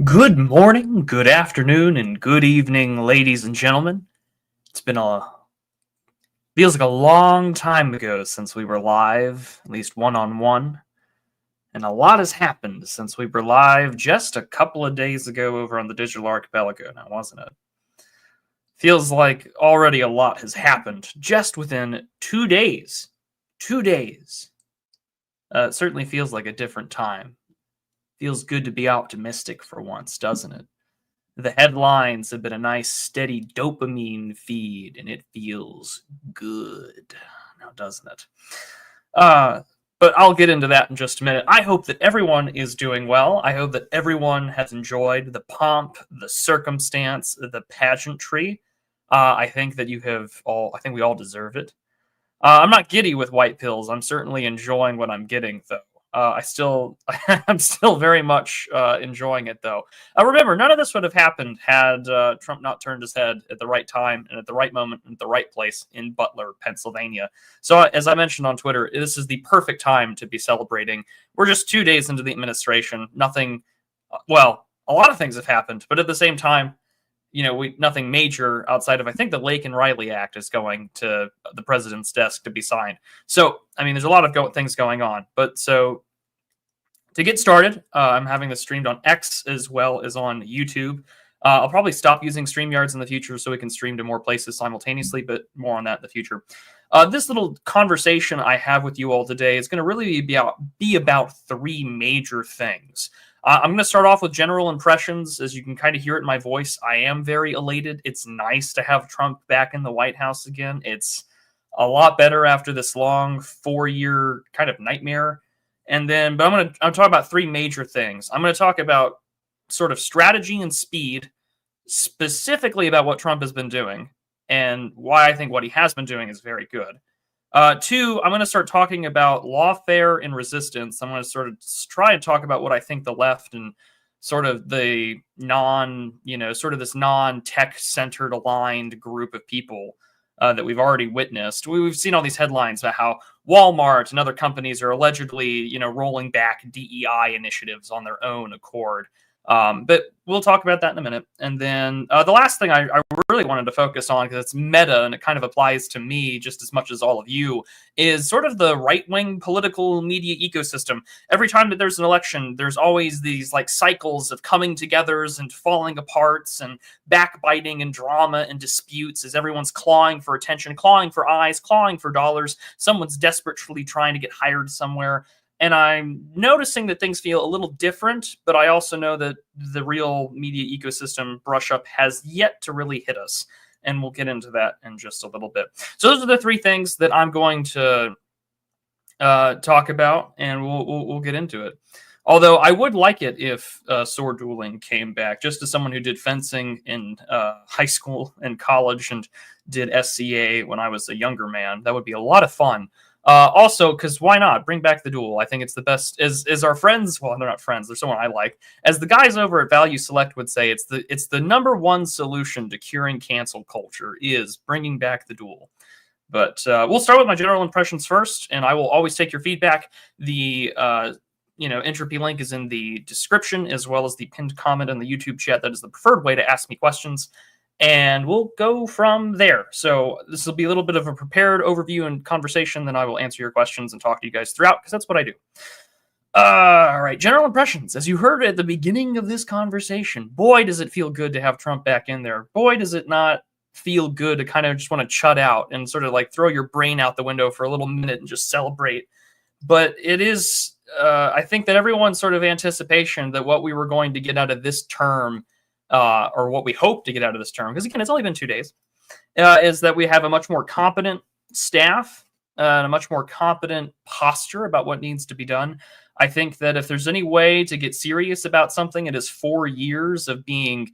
Good morning, good afternoon, and good evening, ladies and gentlemen. It's been a feels like a long time ago since we were live, at least one on one, and a lot has happened since we were live just a couple of days ago over on the Digital Archipelago, now wasn't it? Feels like already a lot has happened just within 2 days. 2 days. It certainly feels like a different time. Feels good to be optimistic for once, doesn't it? The headlines have been a nice steady dopamine feed, and it feels good. Now, doesn't it? Uh, but I'll get into that in just a minute. I hope that everyone is doing well. I hope that everyone has enjoyed the pomp, the circumstance, the pageantry. I think that you have all. I think we all deserve it. I'm not giddy with white pills. I'm certainly enjoying what I'm getting, though. I'm still very much enjoying it, though. Remember, none of this would have happened had Trump not turned his head at the right time and at the right moment and at the right place in Butler, Pennsylvania. So, as I mentioned on Twitter, this is the perfect time to be celebrating. We're just 2 days into the administration. Nothing, well, a lot of things have happened, but at the same time, nothing major outside of, I think, the Lake and Riley Act is going to the president's desk to be signed. So, I mean, there's a lot of things going on. But so to get started, I'm having this streamed on X as well as on YouTube. I'll probably stop using StreamYards in the future so we can stream to more places simultaneously, but more on that in the future. This little conversation I have with you all today is going to really be about three major things. I'm going to start off with general impressions. As you can kind of hear it in my voice, I am very elated. It's nice to have Trump back in the White House again. It's a lot better after this long 4-year kind of nightmare. And then, but I'm talking about three major things. I'm going to talk about sort of strategy and speed, specifically about what Trump has been doing and why I think what he has been doing is very good. Two, I'm going to start talking about lawfare and resistance. I'm going to sort of try and talk about what I think the left and sort of the sort of this non-tech centered aligned group of people that we've already witnessed. We've seen all these headlines about how Walmart and other companies are allegedly, rolling back DEI initiatives on their own accord. But we'll talk about that in a minute. And then the last thing I really wanted to focus on, because it's meta and it kind of applies to me just as much as all of you, is sort of the right-wing political media ecosystem. Every time that there's an election, there's always these like cycles of coming togethers and falling aparts and backbiting and drama and disputes as everyone's clawing for attention, clawing for eyes, clawing for dollars. Someone's desperately trying to get hired somewhere. And I'm noticing that things feel a little different, but I also know that the real media ecosystem brush up has yet to really hit us. And we'll get into that in just a little bit. So those are the three things that I'm going to talk about, and we'll get into it. Although I would like it if sword dueling came back, just as someone who did fencing in high school and college and did SCA when I was a younger man. That would be a lot of fun. Also, because why not bring back the duel? I think it's the best. As our friends, well, they're not friends. They're someone I like. As the guys over at Value Select would say, it's the number one solution to curing cancel culture is bringing back the duel. But we'll start with my general impressions first, and I will always take your feedback. The entropy link is in the description, as well as the pinned comment in the YouTube chat. That is the preferred way to ask me questions. And we'll go from there. So this will be a little bit of a prepared overview and conversation. Then I will answer your questions and talk to you guys throughout, because that's what I do. All right, general impressions. As you heard at the beginning of this conversation, boy, does it feel good to have Trump back in there. Boy, does it not feel good to kind of just want to chut out and sort of like throw your brain out the window for a little minute and just celebrate. But it is, I think that everyone's sort of anticipation that what we were going to get out of this term, or what we hope to get out of this term, because again, it's only been 2 days, is that we have a much more competent staff and a much more competent posture about what needs to be done. I think that if there's any way to get serious about something, it is 4 years of being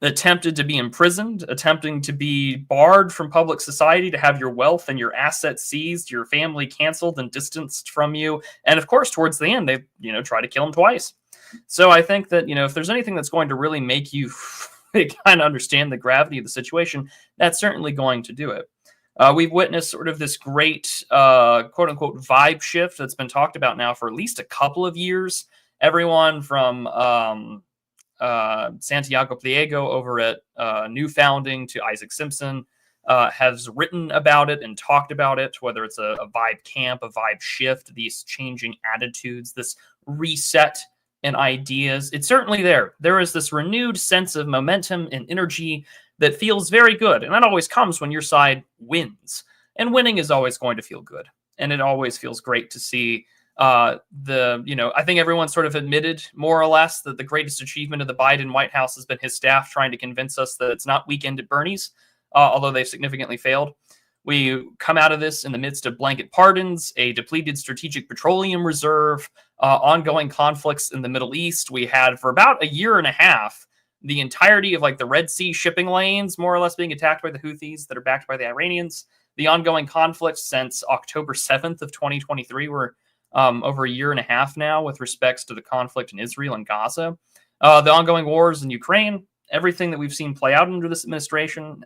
attempted to be imprisoned, attempting to be barred from public society, to have your wealth and your assets seized, your family canceled and distanced from you. And of course, towards the end, they, try to kill him twice. So I think that, if there's anything that's going to really make you kind of understand the gravity of the situation, that's certainly going to do it. We've witnessed sort of this great, quote unquote, vibe shift that's been talked about now for at least a couple of years. Everyone from Santiago Pliego over at New Founding to Isaac Simpson has written about it and talked about it, whether it's a vibe camp, a vibe shift, these changing attitudes, this reset in ideas. It's certainly there. There is this renewed sense of momentum and energy that feels very good. And that always comes when your side wins. And winning is always going to feel good. And it always feels great to see I think everyone sort of admitted more or less that the greatest achievement of the Biden White House has been his staff trying to convince us that it's not Weekend at Bernie's, although they've significantly failed. We come out of this in the midst of blanket pardons, a depleted strategic petroleum reserve, ongoing conflicts in the Middle East. We had for about a year and a half the entirety of like the Red Sea shipping lanes more or less being attacked by the Houthis that are backed by the Iranians. The ongoing conflict since October 7th of 2023 were over a year and a half now with respects to the conflict in Israel and Gaza. The ongoing wars in Ukraine, everything that we've seen play out under this administration,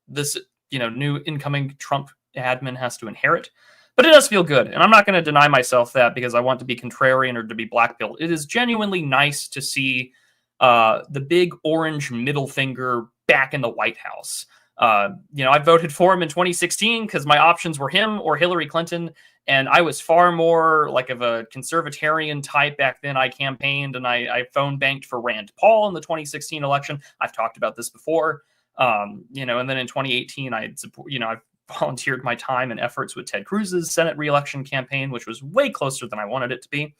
this new incoming Trump admin has to inherit. But it does feel good, and I'm not going to deny myself that because I want to be contrarian or to be black-pilled. It is genuinely nice to see the big orange middle finger back in the White House. I voted for him in 2016 because my options were him or Hillary Clinton, and I was far more like of a conservatarian type back then. I campaigned and I phone banked for Rand Paul in the 2016 election. I've talked about this before, and then in 2018, I volunteered my time and efforts with Ted Cruz's Senate reelection campaign, which was way closer than I wanted it to be.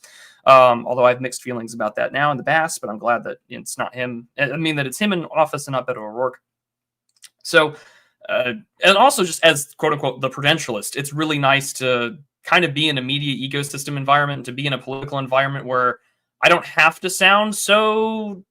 Although I have mixed feelings about that now in the past, but I'm glad that it's not him. I mean, that it's him in office and not Beto O'Rourke. So, and also just as quote unquote the Prudentialist, it's really nice to kind of be in a media ecosystem environment, to be in a political environment where I don't have to sound so,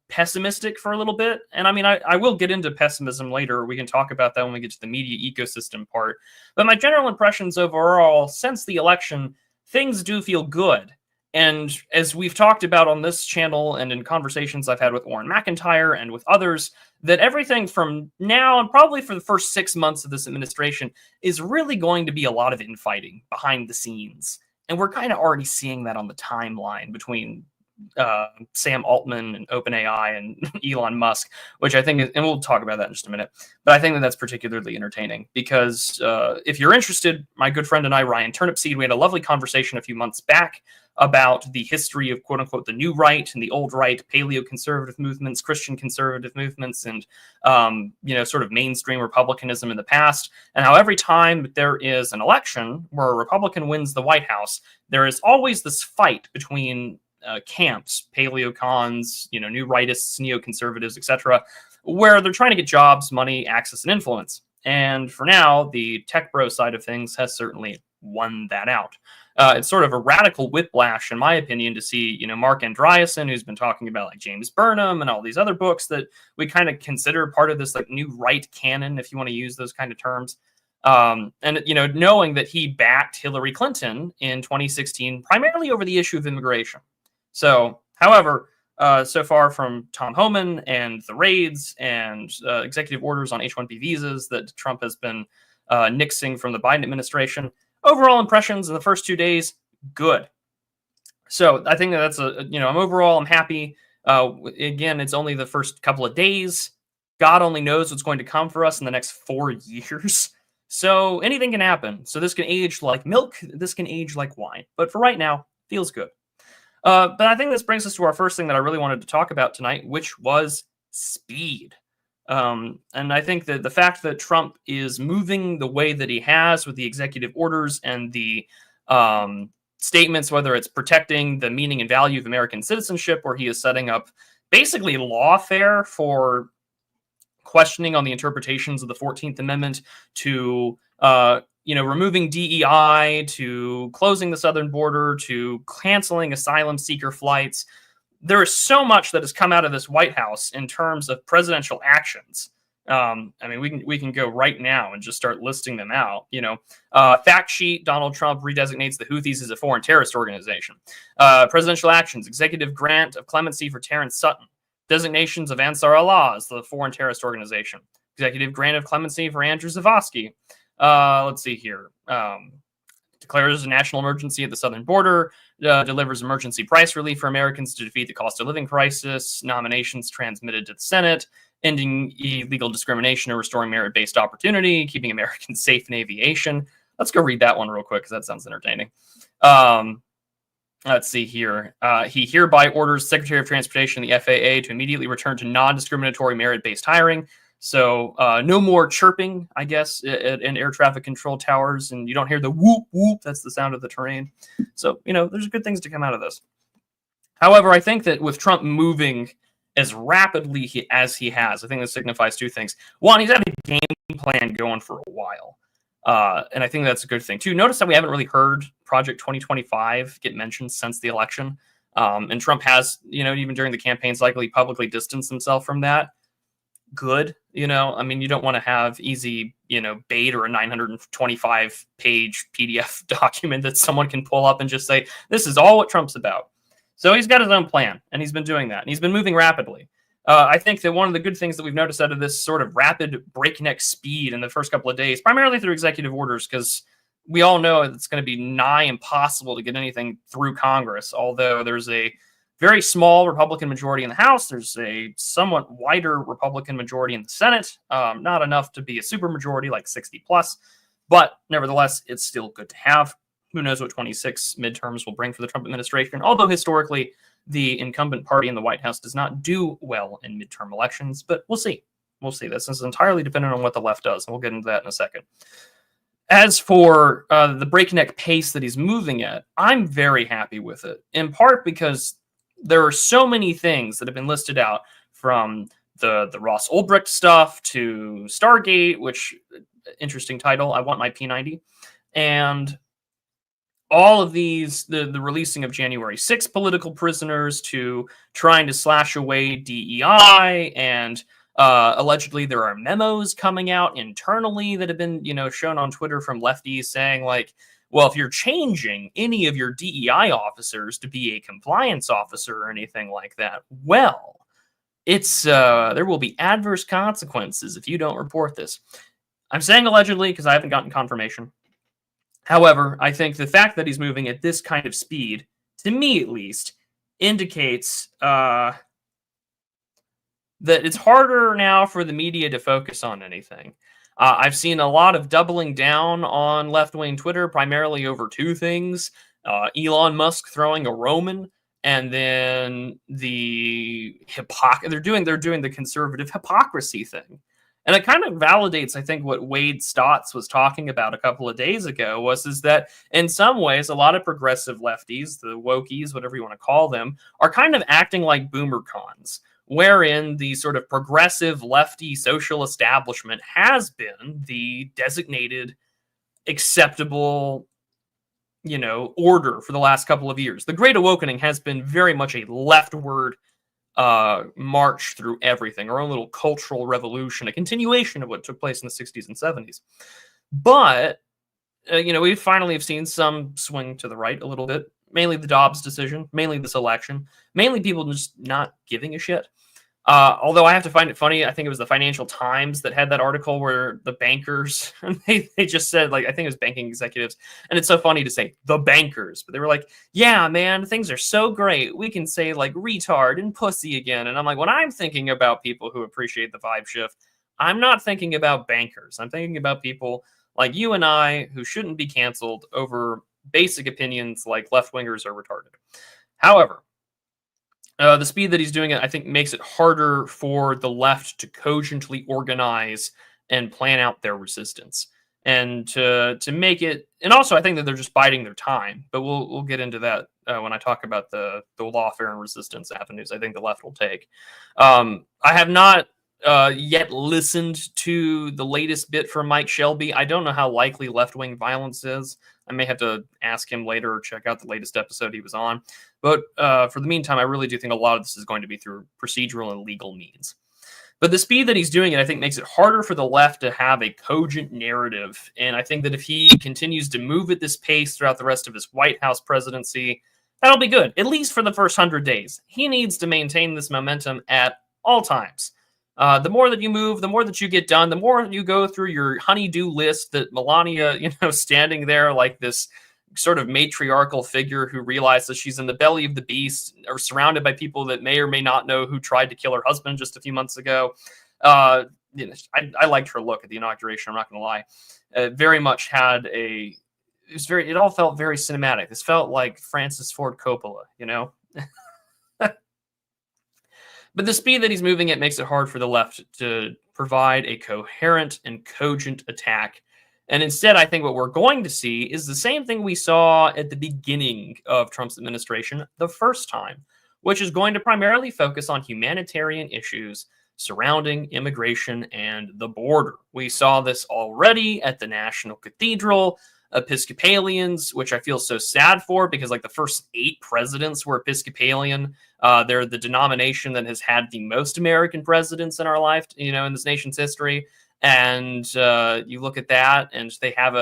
pessimistic for a little bit. And I mean, I will get into pessimism later. We can talk about that when we get to the media ecosystem part. But my general impressions overall, since the election, things do feel good. And as we've talked about on this channel and in conversations I've had with Warren McIntyre and with others, that everything from now and probably for the first 6 months of this administration is really going to be a lot of infighting behind the scenes. And we're kind of already seeing that on the timeline between Sam Altman and OpenAI and Elon Musk, which I think is, and we'll talk about that in just a minute, but I think that that's particularly entertaining because if you're interested, my good friend and I, Ryan Turnipseed, we had a lovely conversation a few months back about the history of quote unquote the new right and the old right, paleo-conservative movements, Christian conservative movements, and sort of mainstream republicanism in the past, and how every time there is an election where a Republican wins the White House, there is always this fight between camps, paleocons, new rightists, neoconservatives, etc., where they're trying to get jobs, money, access, and influence. And for now, the tech bro side of things has certainly won that out. It's sort of a radical whiplash, in my opinion, to see, Mark Andreessen, who's been talking about like James Burnham and all these other books that we kind of consider part of this like new right canon, if you want to use those kind of terms. Knowing that he backed Hillary Clinton in 2016, primarily over the issue of immigration. So, however, so far from Tom Homan and the raids and executive orders on H-1B visas that Trump has been nixing from the Biden administration, overall impressions in the first 2 days, good. So I think that's I'm happy. Again, it's only the first couple of days. God only knows what's going to come for us in the next 4 years. So anything can happen. So this can age like milk. This can age like wine. But for right now, feels good. But I think this brings us to our first thing that I really wanted to talk about tonight, which was speed. And I think that the fact that Trump is moving the way that he has with the executive orders and the statements, whether it's protecting the meaning and value of American citizenship, or he is setting up basically lawfare for questioning on the interpretations of the 14th Amendment, to removing DEI, to closing the southern border, to canceling asylum seeker flights. There is so much that has come out of this White House in terms of presidential actions. We can go right now and just start listing them out. Fact sheet: Donald Trump redesignates the Houthis as a foreign terrorist organization. Presidential actions: executive grant of clemency for Terrence Sutton. Designations of Ansar Allah as the foreign terrorist organization. Executive grant of clemency for Andrew Zavosky. Let's see here. declares a national emergency at the southern border, delivers emergency price relief for Americans to defeat the cost of living crisis, nominations transmitted to the Senate, ending illegal discrimination and restoring merit-based opportunity, keeping Americans safe in aviation. Let's go read that one real quick because that sounds entertaining. Let's see here. He hereby orders Secretary of Transportation and the FAA to immediately return to non-discriminatory merit-based hiring. So no more chirping, I guess, in air traffic control towers, and you don't hear the whoop, whoop. That's the sound of the terrain. So, there's good things to come out of this. However, I think that with Trump moving as rapidly as he has, I think this signifies two things. One, he's had a game plan going for a while. And I think that's a good thing, too. Notice that we haven't really heard Project 2025 get mentioned since the election. And Trump has, even during the campaign cycle, he publicly distanced himself from that. Good. You don't want to have easy, bait or a 925-page PDF document that someone can pull up and just say, this is all what Trump's about. So he's got his own plan, and he's been doing that. And he's been moving rapidly. I think that one of the good things that we've noticed out of this sort of rapid breakneck speed in the first couple of days, primarily through executive orders, because we all know it's going to be nigh impossible to get anything through Congress, although there's a very small Republican majority in the House. There's a somewhat wider Republican majority in the Senate, not enough to be a supermajority like 60 plus, but nevertheless, it's still good to have. Who knows what 26 midterms will bring for the Trump administration, although historically, the incumbent party in the White House does not do well in midterm elections, but we'll see. We'll see. This is entirely dependent on what the left does, and we'll get into that in a second. As for the breakneck pace that he's moving at, I'm very happy with it, in part because there are so many things that have been listed out, from the Ross Ulbricht stuff to Stargate, which, interesting title, I want my P90, and all of these, the releasing of January 6 political prisoners, to trying to slash away DEI, and allegedly there are memos coming out internally that have been, shown on Twitter from lefties saying, like, well, if you're changing any of your DEI officers to be a compliance officer or anything like that, well, it's there will be adverse consequences if you don't report this. I'm saying allegedly because I haven't gotten confirmation. However, I think the fact that he's moving at this kind of speed, to me at least, indicates that it's harder now for the media to focus on anything. I've seen a lot of doubling down on left-wing Twitter, primarily over two things. Elon Musk throwing a Roman, and then they're doing the conservative hypocrisy thing. And it kind of validates, I think, what Wade Stotts was talking about a couple of days ago, is that in some ways, a lot of progressive lefties, the wokies, whatever you want to call them, are kind of acting like boomer cons, wherein the sort of progressive lefty social establishment has been the designated acceptable, order for the last couple of years. The Great Awakening has been very much a leftward march through everything, our own little cultural revolution, a continuation of what took place in the 60s and 70s. But, we finally have seen some swing to the right a little bit, mainly the Dobbs decision, mainly this election, mainly people just not giving a shit. Although I have to find it funny, I think it was the Financial Times that had that article where the bankers, they just said, like, I think it was banking executives, and it's so funny to say the bankers, but they were like, yeah, man, things are so great. We can say, like, retard and pussy again. And I'm like, when I'm thinking about people who appreciate the vibe shift, I'm not thinking about bankers. I'm thinking about people like you and I who shouldn't be canceled over basic opinions like left-wingers are retarded. However, the speed that he's doing it, I think, makes it harder for the left to cogently organize and plan out their resistance, and to make it. And also, I think that they're just biding their time. But we'll get into that when I talk about the lawfare and resistance avenues I think the left will take. I have not yet listened to the latest bit from Mike Shelby. I don't know how likely left-wing violence is. I may have to ask him later or check out the latest episode he was on. But for the meantime, I really do think a lot of this is going to be through procedural and legal means. But the speed that he's doing it, I think, makes it harder for the left to have a cogent narrative. And I think that if he continues to move at this pace throughout the rest of his White House presidency, that'll be good, at least for the first 100 days. He needs to maintain this momentum at all times. The more that you move, the more that you get done, the more you go through your honey-do list that Melania, standing there like this sort of matriarchal figure who realizes she's in the belly of the beast, or surrounded by people that may or may not know who tried to kill her husband just a few months ago. I liked her look at the inauguration. I'm not going to lie. Very much had a. It all felt very cinematic. This felt like Francis Ford Coppola, you know. But the speed that he's moving at makes it hard for the left to provide a coherent and cogent attack. And instead, I think what we're going to see is the same thing we saw at the beginning of Trump's administration the first time, which is going to primarily focus on humanitarian issues surrounding immigration and the border. We saw this already at the National Cathedral. Episcopalians, which I feel so sad for, because like the first 8 presidents were Episcopalian. They're the denomination that has had the most American presidents in our life, in this nation's history. And you look at that, and they have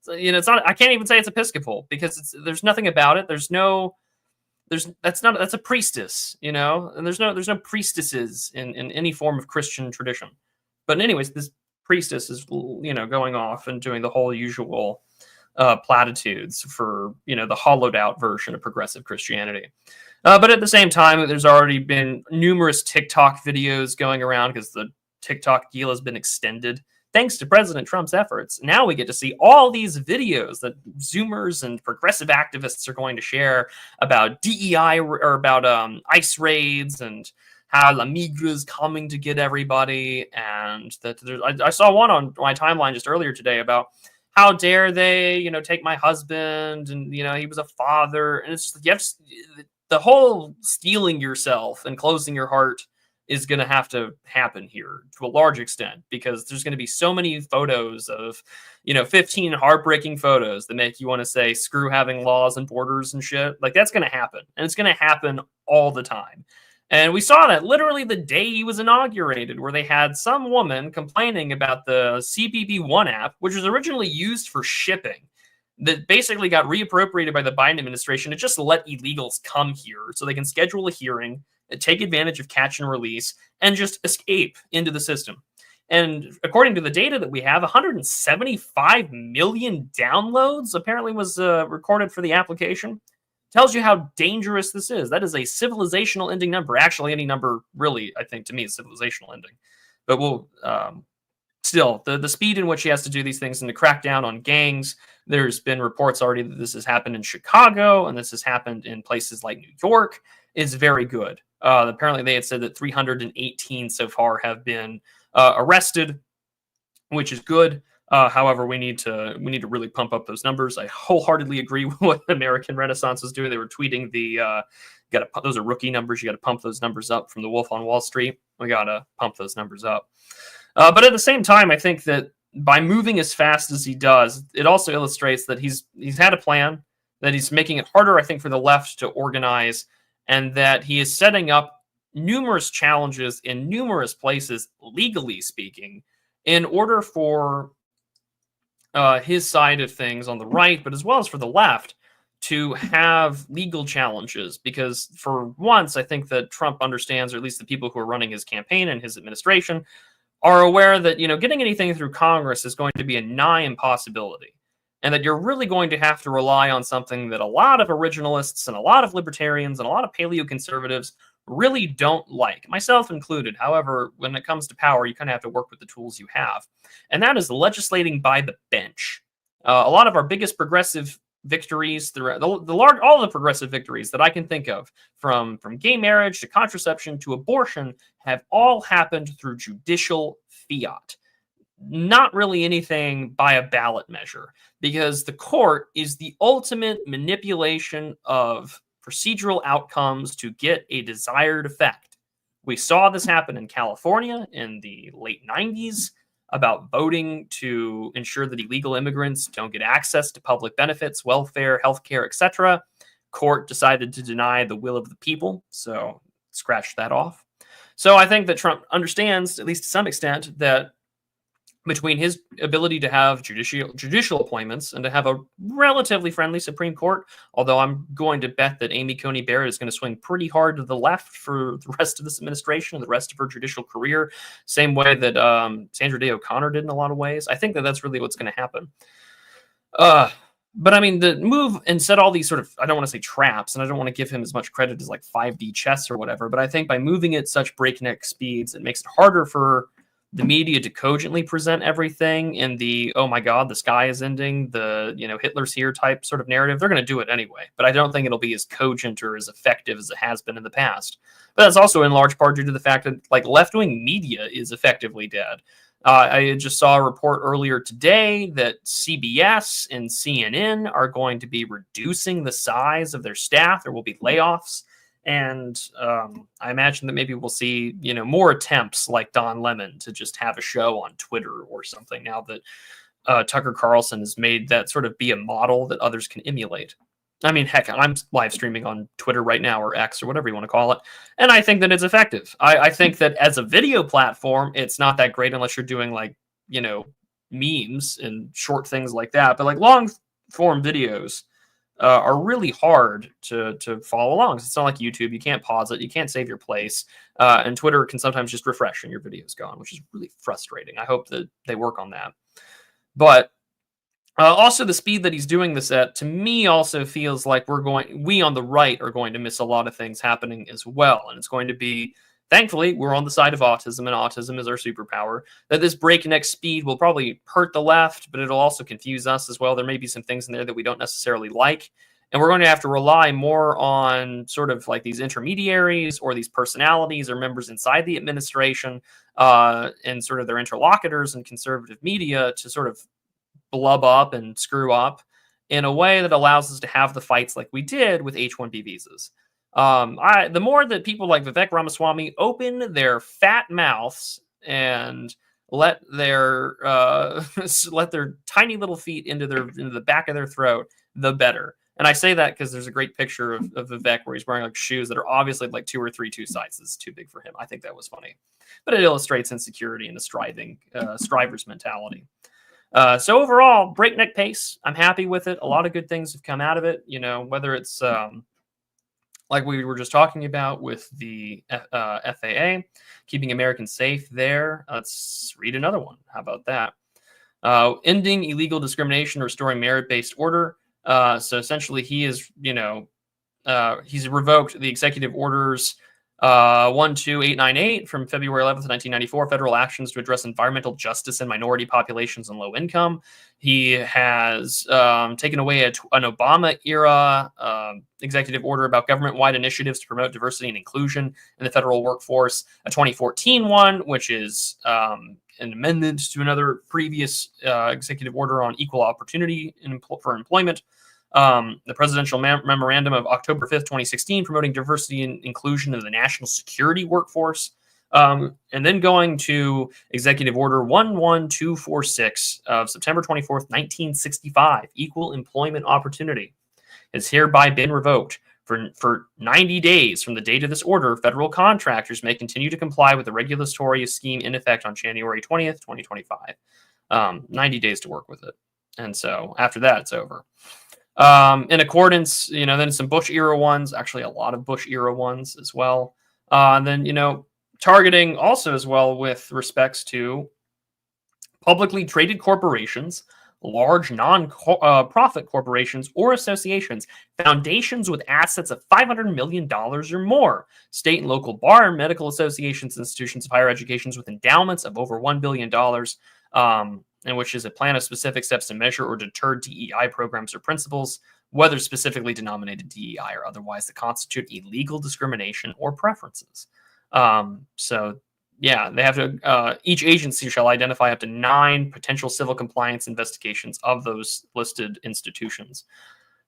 it's not. I can't even say it's Episcopal, because there's nothing about it. That's a priestess, and there's no priestesses in any form of Christian tradition. But anyways, this priestess is going off and doing the whole usual platitudes for the hollowed out version of progressive Christianity. But at the same time, there's already been numerous TikTok videos going around, because the TikTok deal has been extended thanks to President Trump's efforts. Now we get to see all these videos that Zoomers and progressive activists are going to share about DEI, or about ICE raids, and how La Migra's coming to get everybody. And that I saw one on my timeline just earlier today about how dare they, take my husband, and he was a father. And it's just, the whole steeling yourself and closing your heart is going to have to happen here to a large extent, because there's going to be so many photos of, 15 heartbreaking photos that make you want to say, screw having laws and borders and shit. Like, that's going to happen. And it's going to happen all the time. And we saw that literally the day he was inaugurated, where they had some woman complaining about the CBP1 app, which was originally used for shipping, that basically got reappropriated by the Biden administration to just let illegals come here so they can schedule a hearing, take advantage of catch and release, and just escape into the system. And according to the data that we have, 175 million downloads apparently was recorded for the application. Tells you how dangerous this is. That is a civilizational ending number. Actually, any number really, I think, to me, is civilizational ending. But we'll still, the speed in which he has to do these things and to crack down on gangs. There's been reports already that this has happened in Chicago, and this has happened in places like New York. Is very good. Apparently, they had said that 318 so far have been arrested, which is good. However, we need to really pump up those numbers. I wholeheartedly agree with what American Renaissance was doing. They were tweeting those are rookie numbers. You got to pump those numbers up from the Wolf on Wall Street. We got to pump those numbers up. But at the same time, I think that by moving as fast as he does, it also illustrates that he's had a plan, that he's making it harder, I think, for the left to organize, and that he is setting up numerous challenges in numerous places, legally speaking, in order for his side of things on the right, but as well as for the left, to have legal challenges. Because for once, I think that Trump understands, or at least the people who are running his campaign and his administration are aware that, getting anything through Congress is going to be a nigh impossibility. And that you're really going to have to rely on something that a lot of originalists and a lot of libertarians and a lot of paleoconservatives really don't like, myself included. However, when it comes to power, you kind of have to work with the tools you have. And that is legislating by the bench. A lot of our biggest progressive victories, all the progressive victories that I can think of, from gay marriage to contraception to abortion, have all happened through judicial fiat. Not really anything by a ballot measure, because the court is the ultimate manipulation of procedural outcomes to get a desired effect. We saw this happen in California in the late 90s about voting to ensure that illegal immigrants don't get access to public benefits, welfare, healthcare, etc. Court decided to deny the will of the people, so scratch that off. So I think that Trump understands, at least to some extent, that between his ability to have judicial appointments and to have a relatively friendly Supreme Court, although I'm going to bet that Amy Coney Barrett is going to swing pretty hard to the left for the rest of this administration and the rest of her judicial career, same way that Sandra Day O'Connor did in a lot of ways. I think that that's really what's going to happen. But I mean, the move and set all these sort of, I don't want to say traps, and I don't want to give him as much credit as like 5D chess or whatever, but I think by moving at such breakneck speeds, it makes it harder for the media to cogently present everything in the, oh my God, the sky is ending, the, Hitler's here type sort of narrative. They're going to do it anyway, but I don't think it'll be as cogent or as effective as it has been in the past. But that's also in large part due to the fact that like left-wing media is effectively dead. I just saw a report earlier today that CBS and CNN are going to be reducing the size of their staff. There will be layoffs. And I imagine that maybe we'll see, more attempts like Don Lemon to just have a show on Twitter or something now that Tucker Carlson has made that sort of be a model that others can emulate. I mean, heck, I'm live streaming on Twitter right now, or X, or whatever you want to call it. And I think that it's effective. I think that as a video platform, it's not that great unless you're doing like, memes and short things like that. But like long form videos are really hard to follow along. It's not like YouTube. You can't pause it. You can't save your place. And Twitter can sometimes just refresh and your video's gone, which is really frustrating. I hope that they work on that. But also, the speed that he's doing this at, to me, also feels like we on the right are going to miss a lot of things happening as well. And it's going to be, thankfully, we're on the side of autism, and autism is our superpower. That this breakneck speed will probably hurt the left, but it'll also confuse us as well. There may be some things in there that we don't necessarily like. And we're going to have to rely more on sort of like these intermediaries or these personalities or members inside the administration and sort of their interlocutors and conservative media to sort of blub up and screw up in a way that allows us to have the fights like we did with H-1B visas. The more that people like Vivek Ramaswamy open their fat mouths and let their tiny little feet into the back of their throat, the better. And I say that because there's a great picture of Vivek where he's wearing like shoes that are obviously like 2 or 3 2 sizes. It's too big for him. I think that was funny, but it illustrates insecurity and a striver's mentality. So overall, breakneck pace. I'm happy with it. A lot of good things have come out of it. Whether it's like we were just talking about with the FAA, keeping Americans safe there. Let's read another one. How about that? Ending illegal discrimination, restoring merit-based order. So essentially, he is, he's revoked the executive orders 12898 from February 11th, 1994, federal actions to address environmental justice in minority populations and low income. He has taken away an Obama-era executive order about government-wide initiatives to promote diversity and inclusion in the federal workforce, a 2014 one, which is an amendment to another previous executive order on equal opportunity for employment. The presidential memorandum of October 5th, 2016, promoting diversity and inclusion in the national security workforce. And then going to Executive Order 11246 of September 24th, 1965, equal employment opportunity, has hereby been revoked. For 90 days from the date of this order, federal contractors may continue to comply with the regulatory scheme in effect on January 20th, 2025. 90 days to work with it. And so after that, it's over. In accordance, then some Bush era ones, actually a lot of Bush era ones as well. And then, targeting also as well with respects to publicly traded corporations, large non-profit corporations or associations, foundations with assets of $500 million or more, state and local bar and medical associations, institutions of higher education with endowments of over $1 billion, and which is a plan of specific steps to measure or deter DEI programs or principles, whether specifically denominated DEI or otherwise, that constitute illegal discrimination or preferences. So yeah, they have to, each agency shall identify up to 9 potential civil compliance investigations of those listed institutions.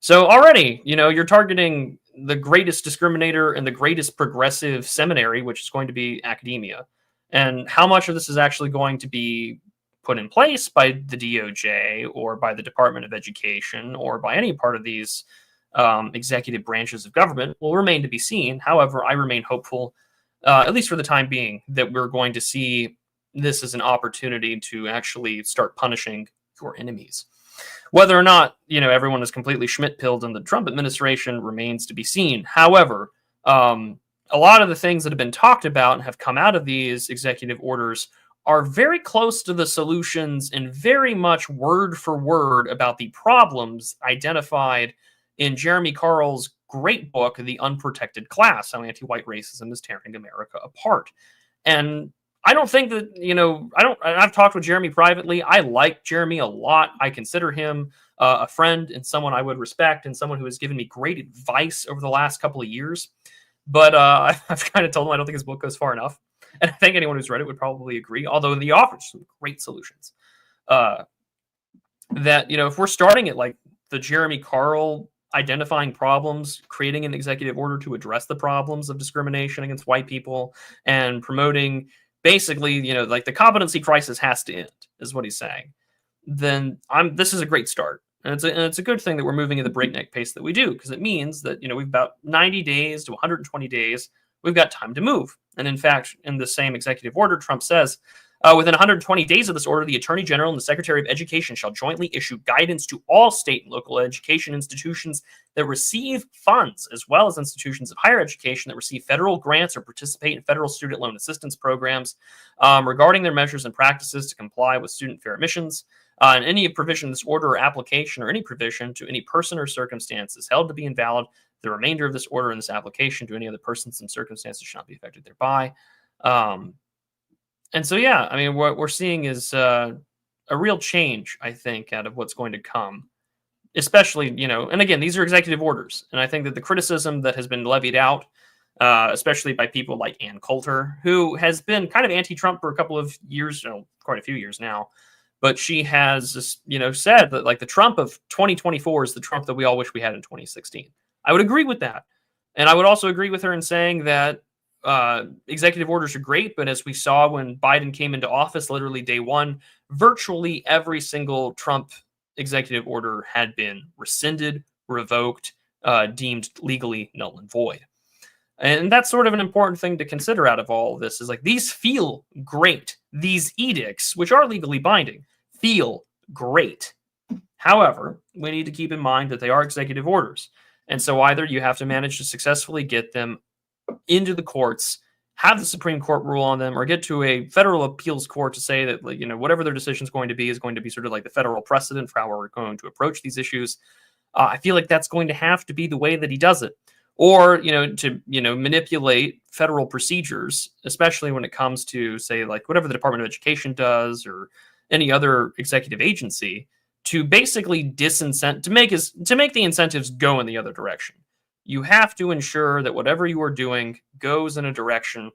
So already, you're targeting the greatest discriminator and the greatest progressive seminary, which is going to be academia. And how much of this is actually going to be put in place by the DOJ or by the Department of Education or by any part of these executive branches of government will remain to be seen. However, I remain hopeful, at least for the time being, that we're going to see this as an opportunity to actually start punishing your enemies. Whether or not, everyone is completely Schmidt-pilled in the Trump administration remains to be seen. However, a lot of the things that have been talked about and have come out of these executive orders are very close to the solutions and very much word for word about the problems identified in Jeremy Carl's great book, The Unprotected Class: How Anti-White Racism is Tearing America Apart. And I don't think that, I've talked with Jeremy privately. I like Jeremy a lot. I consider him a friend and someone I would respect and someone who has given me great advice over the last couple of years. But I've kind of told him I don't think his book goes far enough. And I think anyone who's read it would probably agree, although he offers some great solutions. That, if we're starting at like the Jeremy Carl identifying problems, creating an executive order to address the problems of discrimination against white people, and promoting basically, like the competency crisis has to end, is what he's saying. Then this is a great start. And it's a good thing that we're moving at the breakneck pace that we do, because it means that, we've about 90 days to 120 days, we've got time to move. And in fact, in the same executive order, Trump says, within 120 days of this order, the Attorney General and the Secretary of Education shall jointly issue guidance to all state and local education institutions that receive funds, as well as institutions of higher education that receive federal grants or participate in federal student loan assistance programs, regarding their measures and practices to comply with student fair admissions. And any provision of this order or application, or any provision to any person or circumstances held to be invalid, the remainder of this order and this application to any other persons and circumstances shall not be affected thereby. And so, yeah, I mean, what we're seeing is a real change, I think, out of what's going to come, especially, and again, these are executive orders. And I think that the criticism that has been levied out, especially by people like Ann Coulter, who has been kind of anti-Trump for a couple of years, quite a few years now, but she has, said that like the Trump of 2024 is the Trump that we all wish we had in 2016. I would agree with that. And I would also agree with her in saying that executive orders are great, but as we saw when Biden came into office, literally day one, virtually every single Trump executive order had been rescinded, revoked, deemed legally null and void. And that's sort of an important thing to consider out of all of this, is like, these feel great. These edicts, which are legally binding, feel great. However, we need to keep in mind that they are executive orders. And so either you have to manage to successfully get them into the courts, have the Supreme Court rule on them, or get to a federal appeals court to say that, like, whatever their decision is going to be sort of like the federal precedent for how we're going to approach these issues. I feel like that's going to have to be the way that he does it. Or, to, manipulate federal procedures, especially when it comes to, say, like whatever the Department of Education does or any other executive agency, to basically to make the incentives go in the other direction. You have to ensure that whatever you are doing goes in a direction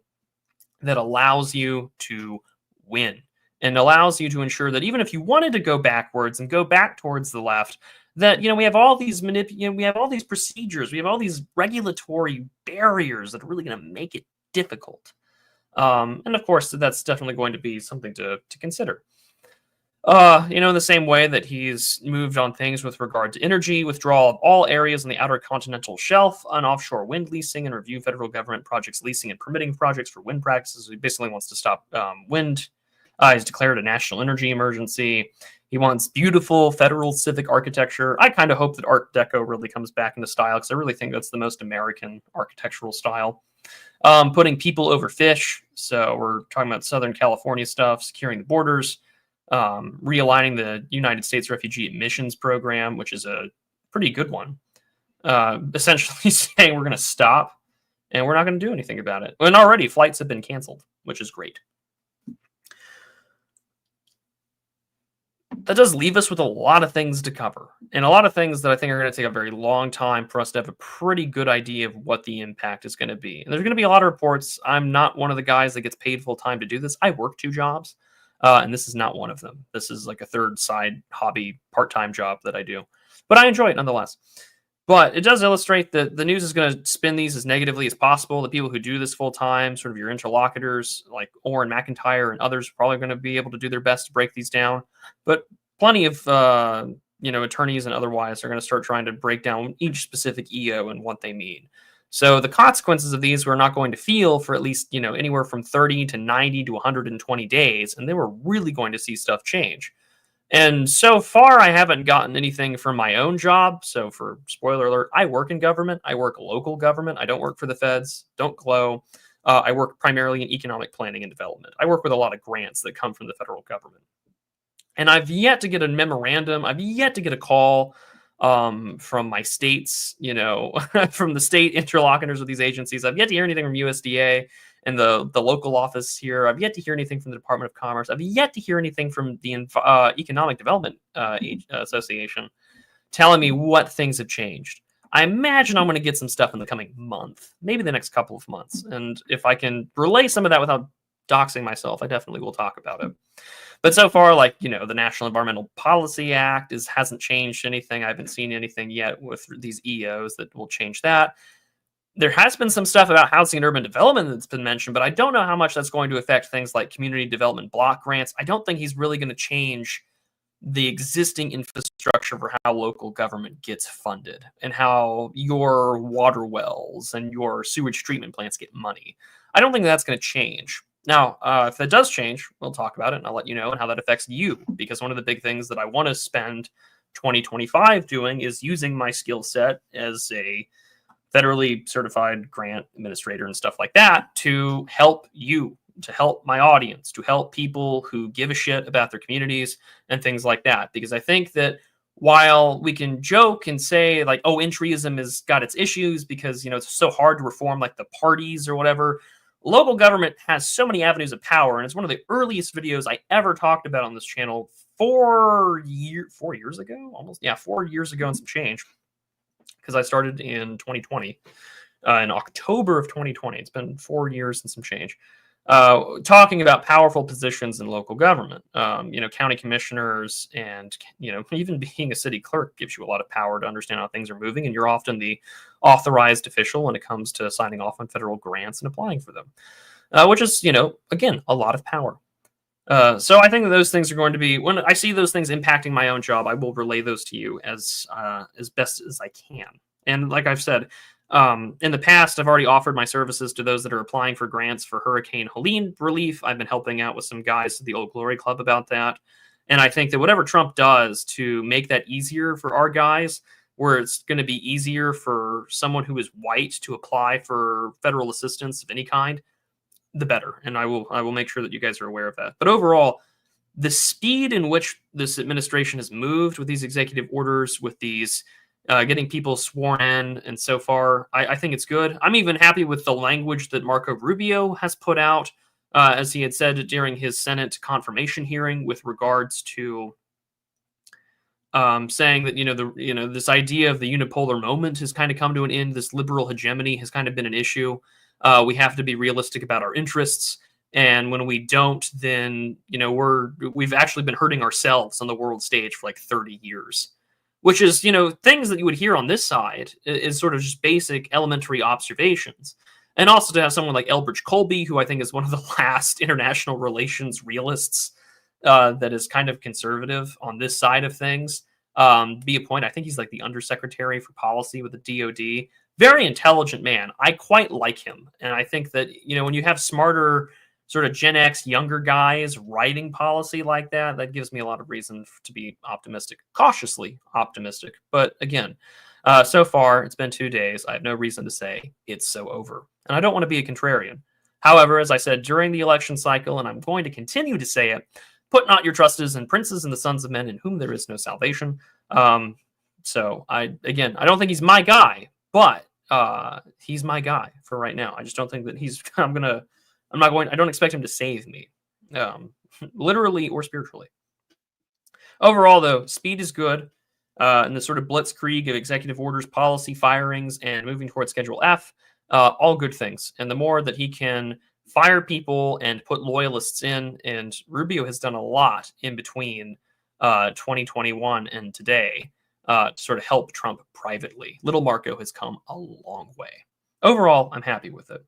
that allows you to win, and allows you to ensure that even if you wanted to go backwards and go back towards the left, that, we have all these we have all these procedures, we have all these regulatory barriers that are really going to make it difficult. And of course, that's definitely going to be something to consider. In the same way that he's moved on things with regard to energy, withdrawal of all areas on the outer continental shelf, on offshore wind leasing, and review federal government projects leasing and permitting projects for wind practices. He basically wants to stop wind. He's declared a national energy emergency. He wants beautiful federal civic architecture. I kind of hope that Art Deco really comes back into style, because I really think that's the most American architectural style. Putting people over fish. So we're talking about Southern California stuff, securing the borders, realigning the United States Refugee Admissions Program, which is a pretty good one. Essentially saying we're going to stop and we're not going to do anything about it. And already flights have been canceled, which is great. That does leave us with a lot of things to cover, and a lot of things that I think are going to take a very long time for us to have a pretty good idea of what the impact is going to be. And there's going to be a lot of reports. I'm not one of the guys that gets paid full time to do this. I work 2 jobs, and this is not one of them. This is like a third side hobby part-time job that I do, but I enjoy it nonetheless. But it does illustrate that the news is going to spin these as negatively as possible. The people who do this full time, sort of your interlocutors like Orrin McIntyre and others, are probably going to be able to do their best to break these down. But plenty of attorneys and otherwise are going to start trying to break down each specific EO and what they mean. So the consequences of these we're not going to feel for at least anywhere from 30 to 90 to 120 days, and then we're really going to see stuff change. And so far, I haven't gotten anything from my own job. So for spoiler alert, I work in government. I work local government. I don't work for the feds. Don't glow. I work primarily in economic planning and development. I work with a lot of grants that come from the federal government. And I've yet to get a memorandum. I've yet to get a call from my states, from the state interlocutors with these agencies. I've yet to hear anything from USDA and the local office here. I've yet to hear anything from the Department of Commerce. I've yet to hear anything from the Economic Development Association telling me what things have changed. I imagine I'm going to get some stuff in the coming month, maybe the next couple of months. And if I can relay some of that without doxing myself, I definitely will talk about it. But so far, the National Environmental Policy Act hasn't changed anything. I haven't seen anything yet with these EOs that will change that. There has been some stuff about housing and urban development that's been mentioned, but I don't know how much that's going to affect things like community development block grants. I don't think he's really going to change the existing infrastructure for how local government gets funded and how your water wells and your sewage treatment plants get money. I don't think that's going to change. Now, if that does change, we'll talk about it, and I'll let you know and how that affects you, because one of the big things that I want to spend 2025 doing is using my skill set as a federally certified grant administrator and stuff like that to help you, to help my audience, to help people who give a shit about their communities and things like that. Because I think that while we can joke and say like, oh, entryism has got its issues because, it's so hard to reform like the parties or whatever, local government has so many avenues of power. And it's one of the earliest videos I ever talked about on this channel 4 years ago, almost. Yeah, 4 years ago and some change. Because I started in 2020, in October of 2020. It's been 4 years and some change. Talking about powerful positions in local government, county commissioners, and even being a city clerk gives you a lot of power to understand how things are moving, and you're often the authorized official when it comes to signing off on federal grants and applying for them, which is again a lot of power. So I think that those things are going to be, when I see those things impacting my own job, I will relay those to you as best as I can. And like I've said, in the past, I've already offered my services to those that are applying for grants for Hurricane Helene relief. I've been helping out with some guys at the Old Glory Club about that. And I think that whatever Trump does to make that easier for our guys, where it's going to be easier for someone who is white to apply for federal assistance of any kind, the better. And I will make sure that you guys are aware of that. But overall, the speed in which this administration has moved with these executive orders, with these getting people sworn in, and so far, I think it's good. I'm even happy with the language that Marco Rubio has put out, as he had said during his Senate confirmation hearing, with regards to saying that this idea of the unipolar moment has kind of come to an end. This liberal hegemony has kind of been an issue. We have to be realistic about our interests, and when we don't, then we've actually been hurting ourselves on the world stage for like 30 years. Which is, things that you would hear on this side is sort of just basic elementary observations. And also to have someone like Elbridge Colby, who I think is one of the last international relations realists that is kind of conservative on this side of things, be a point. I think he's like the undersecretary for policy with the DOD. Very intelligent man. I quite like him. And I think that, when you have smarter sort of Gen X younger guys writing policy like that, that gives me a lot of reason to be optimistic, cautiously optimistic. But again, so far it's been 2 days. I have no reason to say it's so over. And I don't want to be a contrarian. However, as I said during the election cycle, and I'm going to continue to say it, put not your trusts in princes and the sons of men in whom there is no salvation. So I don't think he's my guy, but he's my guy for right now. I just don't think that I don't expect him to save me, literally or spiritually. Overall, though, speed is good. And the sort of blitzkrieg of executive orders, policy firings, and moving towards Schedule F, all good things. And the more that he can fire people and put loyalists in, and Rubio has done a lot in between 2021 and today to sort of help Trump privately. Little Marco has come a long way. Overall, I'm happy with it.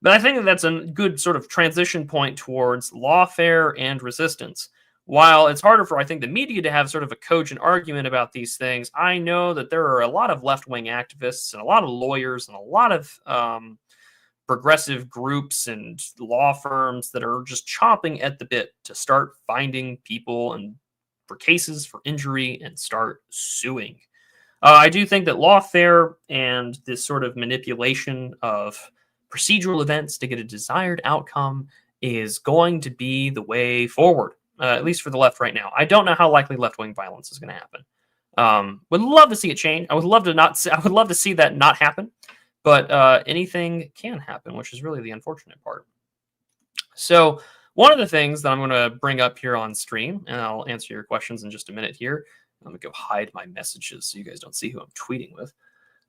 But I think that that's a good sort of transition point towards lawfare and resistance. While it's harder for, I think, the media to have sort of a cogent argument about these things, I know that there are a lot of left-wing activists and a lot of lawyers and a lot of progressive groups and law firms that are just chomping at the bit to start finding people and for cases for injury and start suing. I do think that lawfare and this sort of manipulation of procedural events to get a desired outcome is going to be the way forward, at least for the left right now. I don't know how likely left-wing violence is going to happen. Would love to see it change. I would love to see that not happen, but anything can happen, which is really the unfortunate part. So one of the things that I'm going to bring up here on stream, and I'll answer your questions in just a minute here. I'm going to go hide my messages so you guys don't see who I'm tweeting with,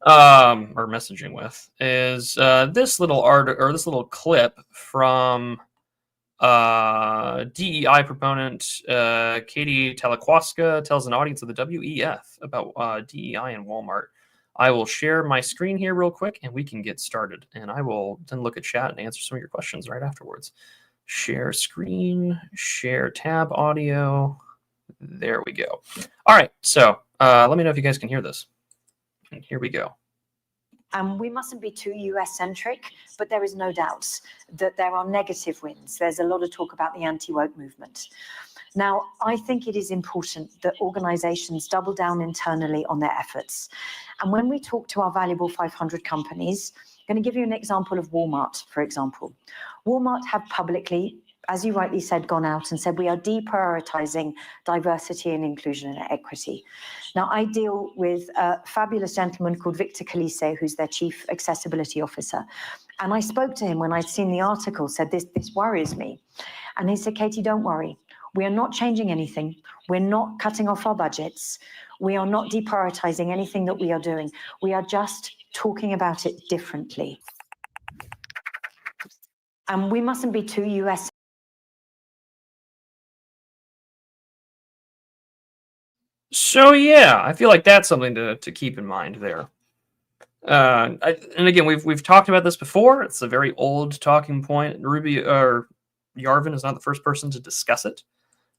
or messaging with, is this little this little clip from DEI proponent Katie Talaquaska tells an audience of the WEF about DEI and Walmart. I will share my screen here real quick and we can get started. And I will then look at chat and answer some of your questions right afterwards. Share screen, share tab audio. There we go. All right, so let me know if you guys can hear this. And here we go. We mustn't be too US-centric, but there is no doubt that there are negative wins. There's a lot of talk about the anti-woke movement. Now, I think it is important that organizations double down internally on their efforts. And when we talk to our valuable 500 companies, I'm going to give you an example of Walmart, for example. Walmart have publicly, as you rightly said, gone out and said we are deprioritizing diversity and inclusion and equity. Now, I deal with a fabulous gentleman called Victor Calise, who's their chief accessibility officer. And I spoke to him when I'd seen the article, said, this worries me. And he said, Katie, don't worry. We are not changing anything. We're not cutting off our budgets. We are not deprioritizing anything that we are doing. We are just talking about it differently. And we mustn't be too US. So yeah, I feel like that's something to keep in mind there. And again, we've talked about this before. It's a very old talking point. Yarvin is not the first person to discuss it,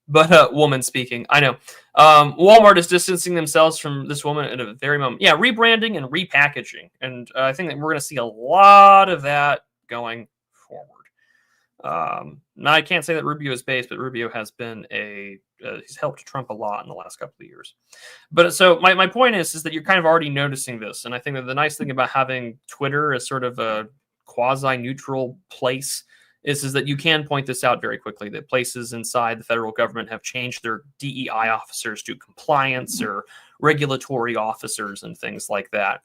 but woman speaking, I know. Walmart is distancing themselves from this woman at a very moment. Yeah, rebranding and repackaging, and I think that we're going to see a lot of that going forward. Now I can't say that Rubio is based, but Rubio has been he's helped Trump a lot in the last couple of years. But so my point is that you're kind of already noticing this. And I think that the nice thing about having Twitter as sort of a quasi-neutral place is that you can point this out very quickly, that places inside the federal government have changed their DEI officers to compliance or regulatory officers and things like that.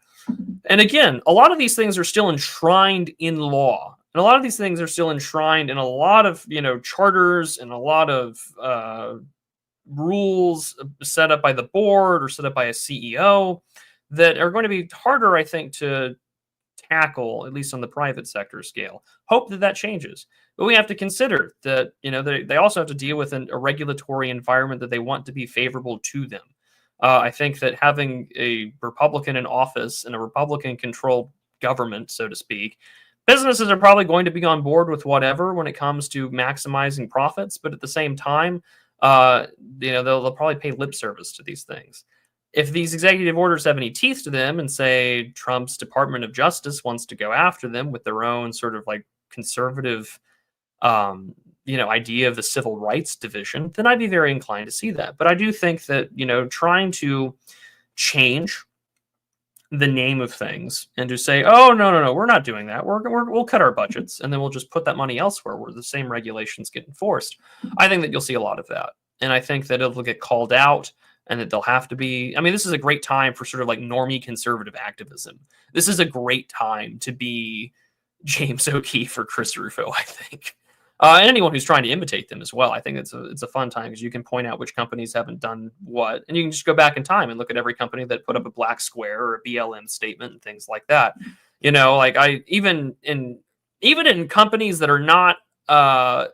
And again, a lot of these things are still enshrined in law. And a lot of these things are still enshrined in a lot of, charters and a lot of rules set up by the board or set up by a CEO that are going to be harder, I think, to tackle, at least on the private sector scale. Hope that changes. But we have to consider that, they also have to deal with a regulatory environment that they want to be favorable to them. I think that having a Republican in office and a Republican-controlled government, so to speak, businesses are probably going to be on board with whatever when it comes to maximizing profits, but at the same time, they'll probably pay lip service to these things. If these executive orders have any teeth to them and say Trump's Department of Justice wants to go after them with their own sort of like conservative, idea of the civil rights division, then I'd be very inclined to see that. But I do think that, trying to change the name of things and to say, oh, no, we're not doing that. We'll cut our budgets and then we'll just put that money elsewhere where the same regulations get enforced. I think that you'll see a lot of that. And I think that it'll get called out and that they'll have to be, this is a great time for sort of like normie conservative activism. This is a great time to be James O'Keefe or Chris Rufo, I think. And anyone who's trying to imitate them as well. I think it's a fun time because you can point out which companies haven't done what, and you can just go back in time and look at every company that put up a black square or a BLM statement and things like that. Even in companies that are not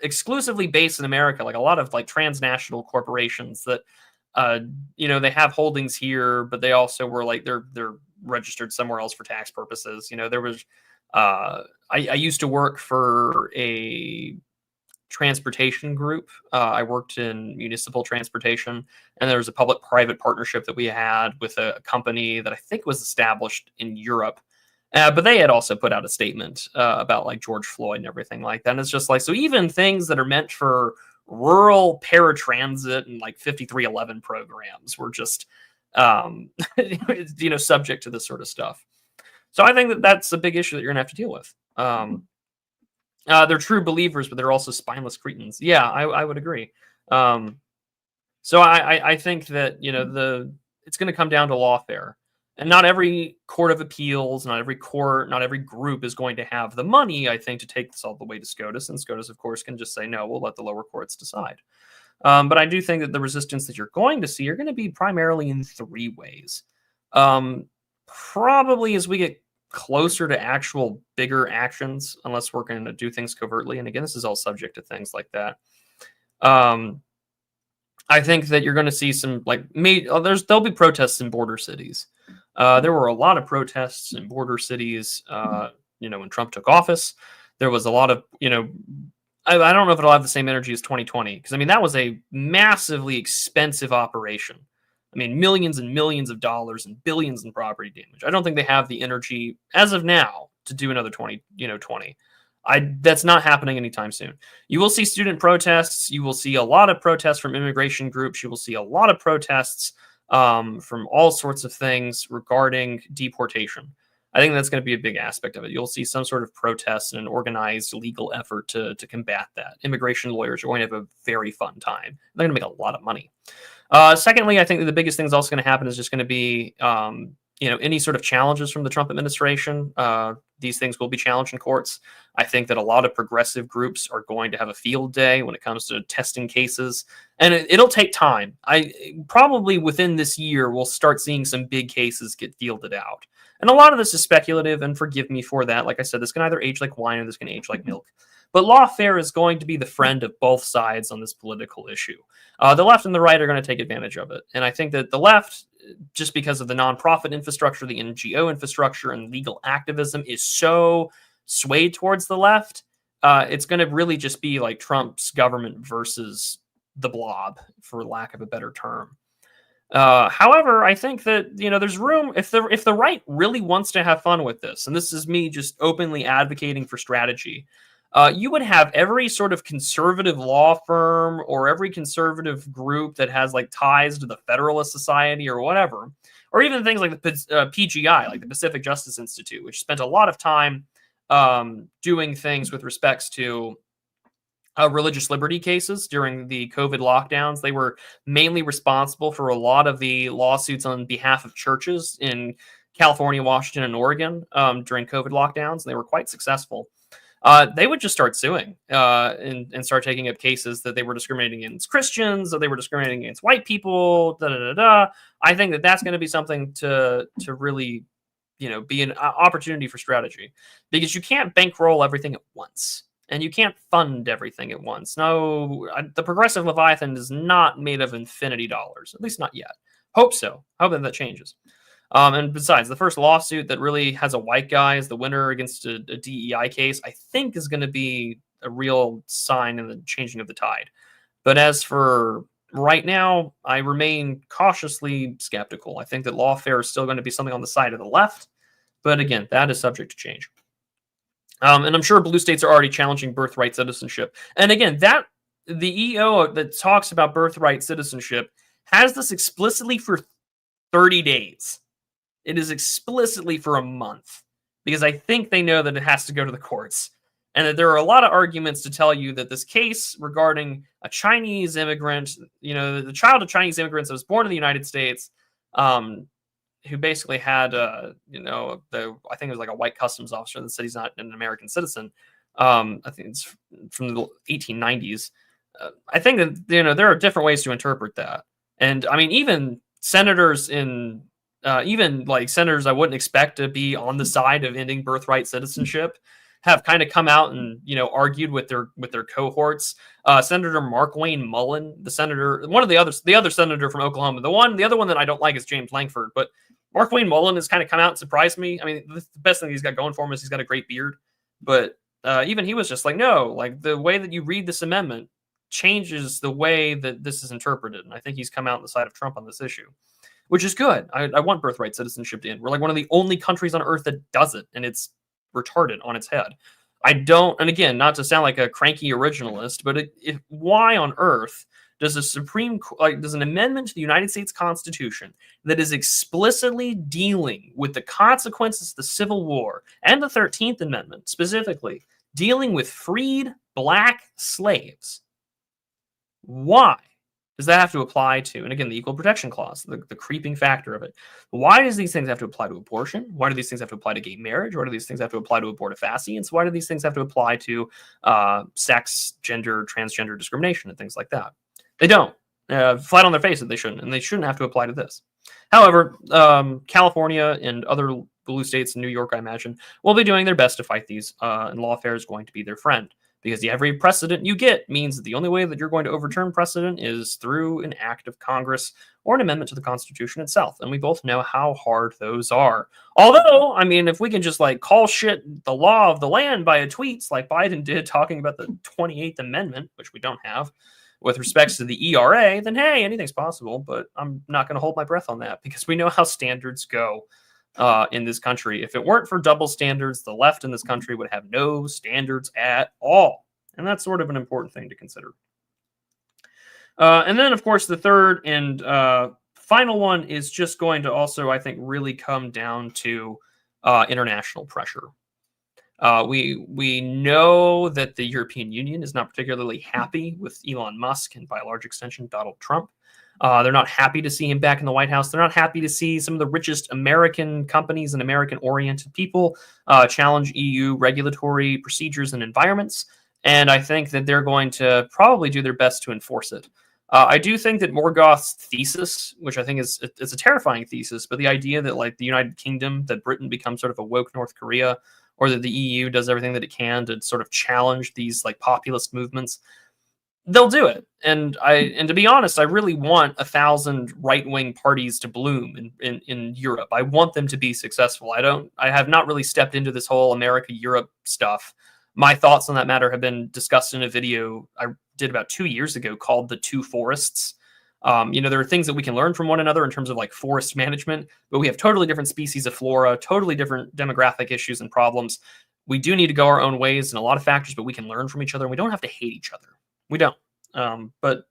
exclusively based in America, like a lot of like transnational corporations that they have holdings here, but they also were like they're registered somewhere else for tax purposes. There was I used to work for a transportation group. I worked in municipal transportation, and there was a public-private partnership that we had with a company that I think was established in Europe. But they had also put out a statement about like George Floyd and everything like that. And it's just like, so even things that are meant for rural paratransit and like 5311 programs were just, subject to this sort of stuff. So I think that that's a big issue that you're gonna have to deal with. They're true believers, but they're also spineless cretins. Yeah, I would agree. So I think that it's going to come down to lawfare, and not every court of appeals, not every court, not every group is going to have the money, I think, to take this all the way to SCOTUS, and SCOTUS, of course, can just say no, we'll let the lower courts decide. But I do think that the resistance that you're going to see are going to be primarily in three ways. Probably as we get closer to actual bigger actions, unless we're going to do things covertly. And again, this is all subject to things like that. I think that you're going to see some there'll be protests in border cities. There were a lot of protests in border cities, when Trump took office. There was a lot of, I don't know if it'll have the same energy as 2020, because I mean, that was a massively expensive operation. I mean, millions and millions of dollars and billions in property damage. I don't think they have the energy as of now to do another 2020. That's not happening anytime soon. You will see student protests. You will see a lot of protests from immigration groups. You will see a lot of protests from all sorts of things regarding deportation. I think that's going to be a big aspect of it. You'll see some sort of protest and an organized legal effort to combat that. Immigration lawyers are going to have a very fun time. They're going to make a lot of money. Secondly, I think that the biggest thing that's also going to happen is just going to be, any sort of challenges from the Trump administration. These things will be challenged in courts. I think that a lot of progressive groups are going to have a field day when it comes to testing cases, and it'll take time. Probably within this year, we'll start seeing some big cases get fielded out. And a lot of this is speculative, and forgive me for that. Like I said, this can either age like wine or this can age like milk. But lawfare is going to be the friend of both sides on this political issue. The left and the right are going to take advantage of it. And I think that the left, just because of the nonprofit infrastructure, the NGO infrastructure, and legal activism is so swayed towards the left, it's going to really just be like Trump's government versus the blob, for lack of a better term. However, I think that there's room if the right really wants to have fun with this, and this is me just openly advocating for strategy. You would have every sort of conservative law firm or every conservative group that has like ties to the Federalist Society or whatever, or even things like the PGI, like the Pacific Justice Institute, which spent a lot of time doing things with respects to religious liberty cases during the COVID lockdowns. They were mainly responsible for a lot of the lawsuits on behalf of churches in California, Washington, and Oregon during COVID lockdowns. And they were quite successful. They would just start suing and start taking up cases that they were discriminating against Christians, or they were discriminating against white people. I think that that's going to be something to really, be an opportunity for strategy, because you can't bankroll everything at once, and you can't fund everything at once. No, the progressive Leviathan is not made of infinity dollars, at least not yet. Hope so. Hope that changes. And besides, the first lawsuit that really has a white guy as the winner against a DEI case, I think is going to be a real sign in the changing of the tide. But as for right now, I remain cautiously skeptical. I think that lawfare is still going to be something on the side of the left. But again, that is subject to change. And I'm sure blue states are already challenging birthright citizenship. And again, the EO that talks about birthright citizenship has this explicitly for 30 days. It is explicitly for a month, because I think they know that it has to go to the courts, and that there are a lot of arguments to tell you that this case regarding a Chinese immigrant, the child of Chinese immigrants that was born in the United States, who basically had, I think it was like a white customs officer that said he's not an American citizen. I think it's from the 1890s. I think that, there are different ways to interpret that. And I mean, even senators senators I wouldn't expect to be on the side of ending birthright citizenship have kind of come out and argued with their cohorts. Senator Markwayne Mullen, the other senator from Oklahoma, the other one that I don't like is James Langford, but Markwayne Mullen has kind of come out and surprised me. I mean, the best thing he's got going for him is he's got a great beard, but even he was just like, no, like the way that you read this amendment changes the way that this is interpreted, and I think he's come out on the side of Trump on this issue, which is good. I want birthright citizenship to end. We're like one of the only countries on earth that does it, and it's retarded on its head. And again, not to sound like a cranky originalist, but why on earth does does an amendment to the United States Constitution that is explicitly dealing with the consequences of the Civil War, and the 13th Amendment specifically dealing with freed black slaves, why does that have to apply to, and again, the Equal Protection Clause, the creeping factor of it, why does these things have to apply to abortion? Why do these things have to apply to gay marriage? Why do these things have to apply to abortifacients? Why do these things have to apply to sex, gender, transgender discrimination and things like that? They don't. Flat on their face that they shouldn't, and they shouldn't have to apply to this. However, California and other blue states, New York, I imagine, will be doing their best to fight these, and lawfare is going to be their friend. Because every precedent you get means that the only way that you're going to overturn precedent is through an act of Congress or an amendment to the Constitution itself. And we both know how hard those are. Although, I mean, if we can just like call shit the law of the land by a tweets like Biden did talking about the 28th Amendment, which we don't have, with respects to the ERA, then hey, anything's possible. But I'm not going to hold my breath on that because we know how standards go. In this country. If it weren't for double standards, the left in this country would have no standards at all. And that's sort of an important thing to consider. And then, of course, the third and final one is just going to also, I think, really come down to international pressure. We know that the European Union is not particularly happy with Elon Musk and, by a large extension, Donald Trump. They're not happy to see him back in the White House. They're not happy to see some of the richest American companies and American-oriented people challenge EU regulatory procedures and environments. And I think that they're going to probably do their best to enforce it. I do think that Morgoth's thesis, which I think is it's a terrifying thesis, but the idea that like the United Kingdom, that Britain becomes sort of a woke North Korea, or that the EU does everything that it can to sort of challenge these like populist movements, they'll do it. And to be honest, I really want 1,000 right-wing parties to bloom in Europe. I want them to be successful. I have not really stepped into this whole America-Europe stuff. My thoughts on that matter have been discussed in a video I did about 2 years ago called The Two Forests. There are things that we can learn from one another in terms of like forest management, but we have totally different species of flora, totally different demographic issues and problems. We do need to go our own ways in a lot of factors, but we can learn from each other and we don't have to hate each other. We don't. But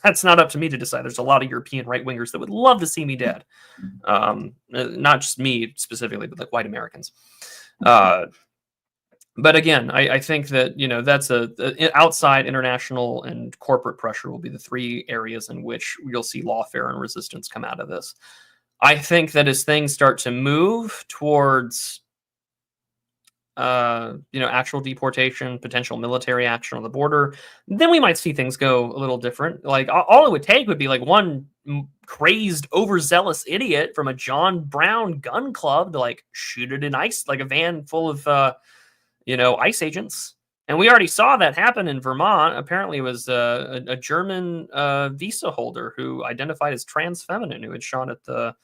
that's not up to me to decide. There's a lot of European right-wingers that would love to see me dead. Not just me specifically, but like white Americans. But again, I think that, that's outside international and corporate pressure will be the three areas in which you'll see lawfare and resistance come out of this. I think that as things start to move towards actual deportation, potential military action on the border, then we might see things go a little different. Like all it would take would be like one crazed, overzealous idiot from a John Brown gun club to like shoot it in ice, like a van full of, ICE agents. And we already saw that happen in Vermont. Apparently it was a German visa holder who identified as trans feminine who had shot at the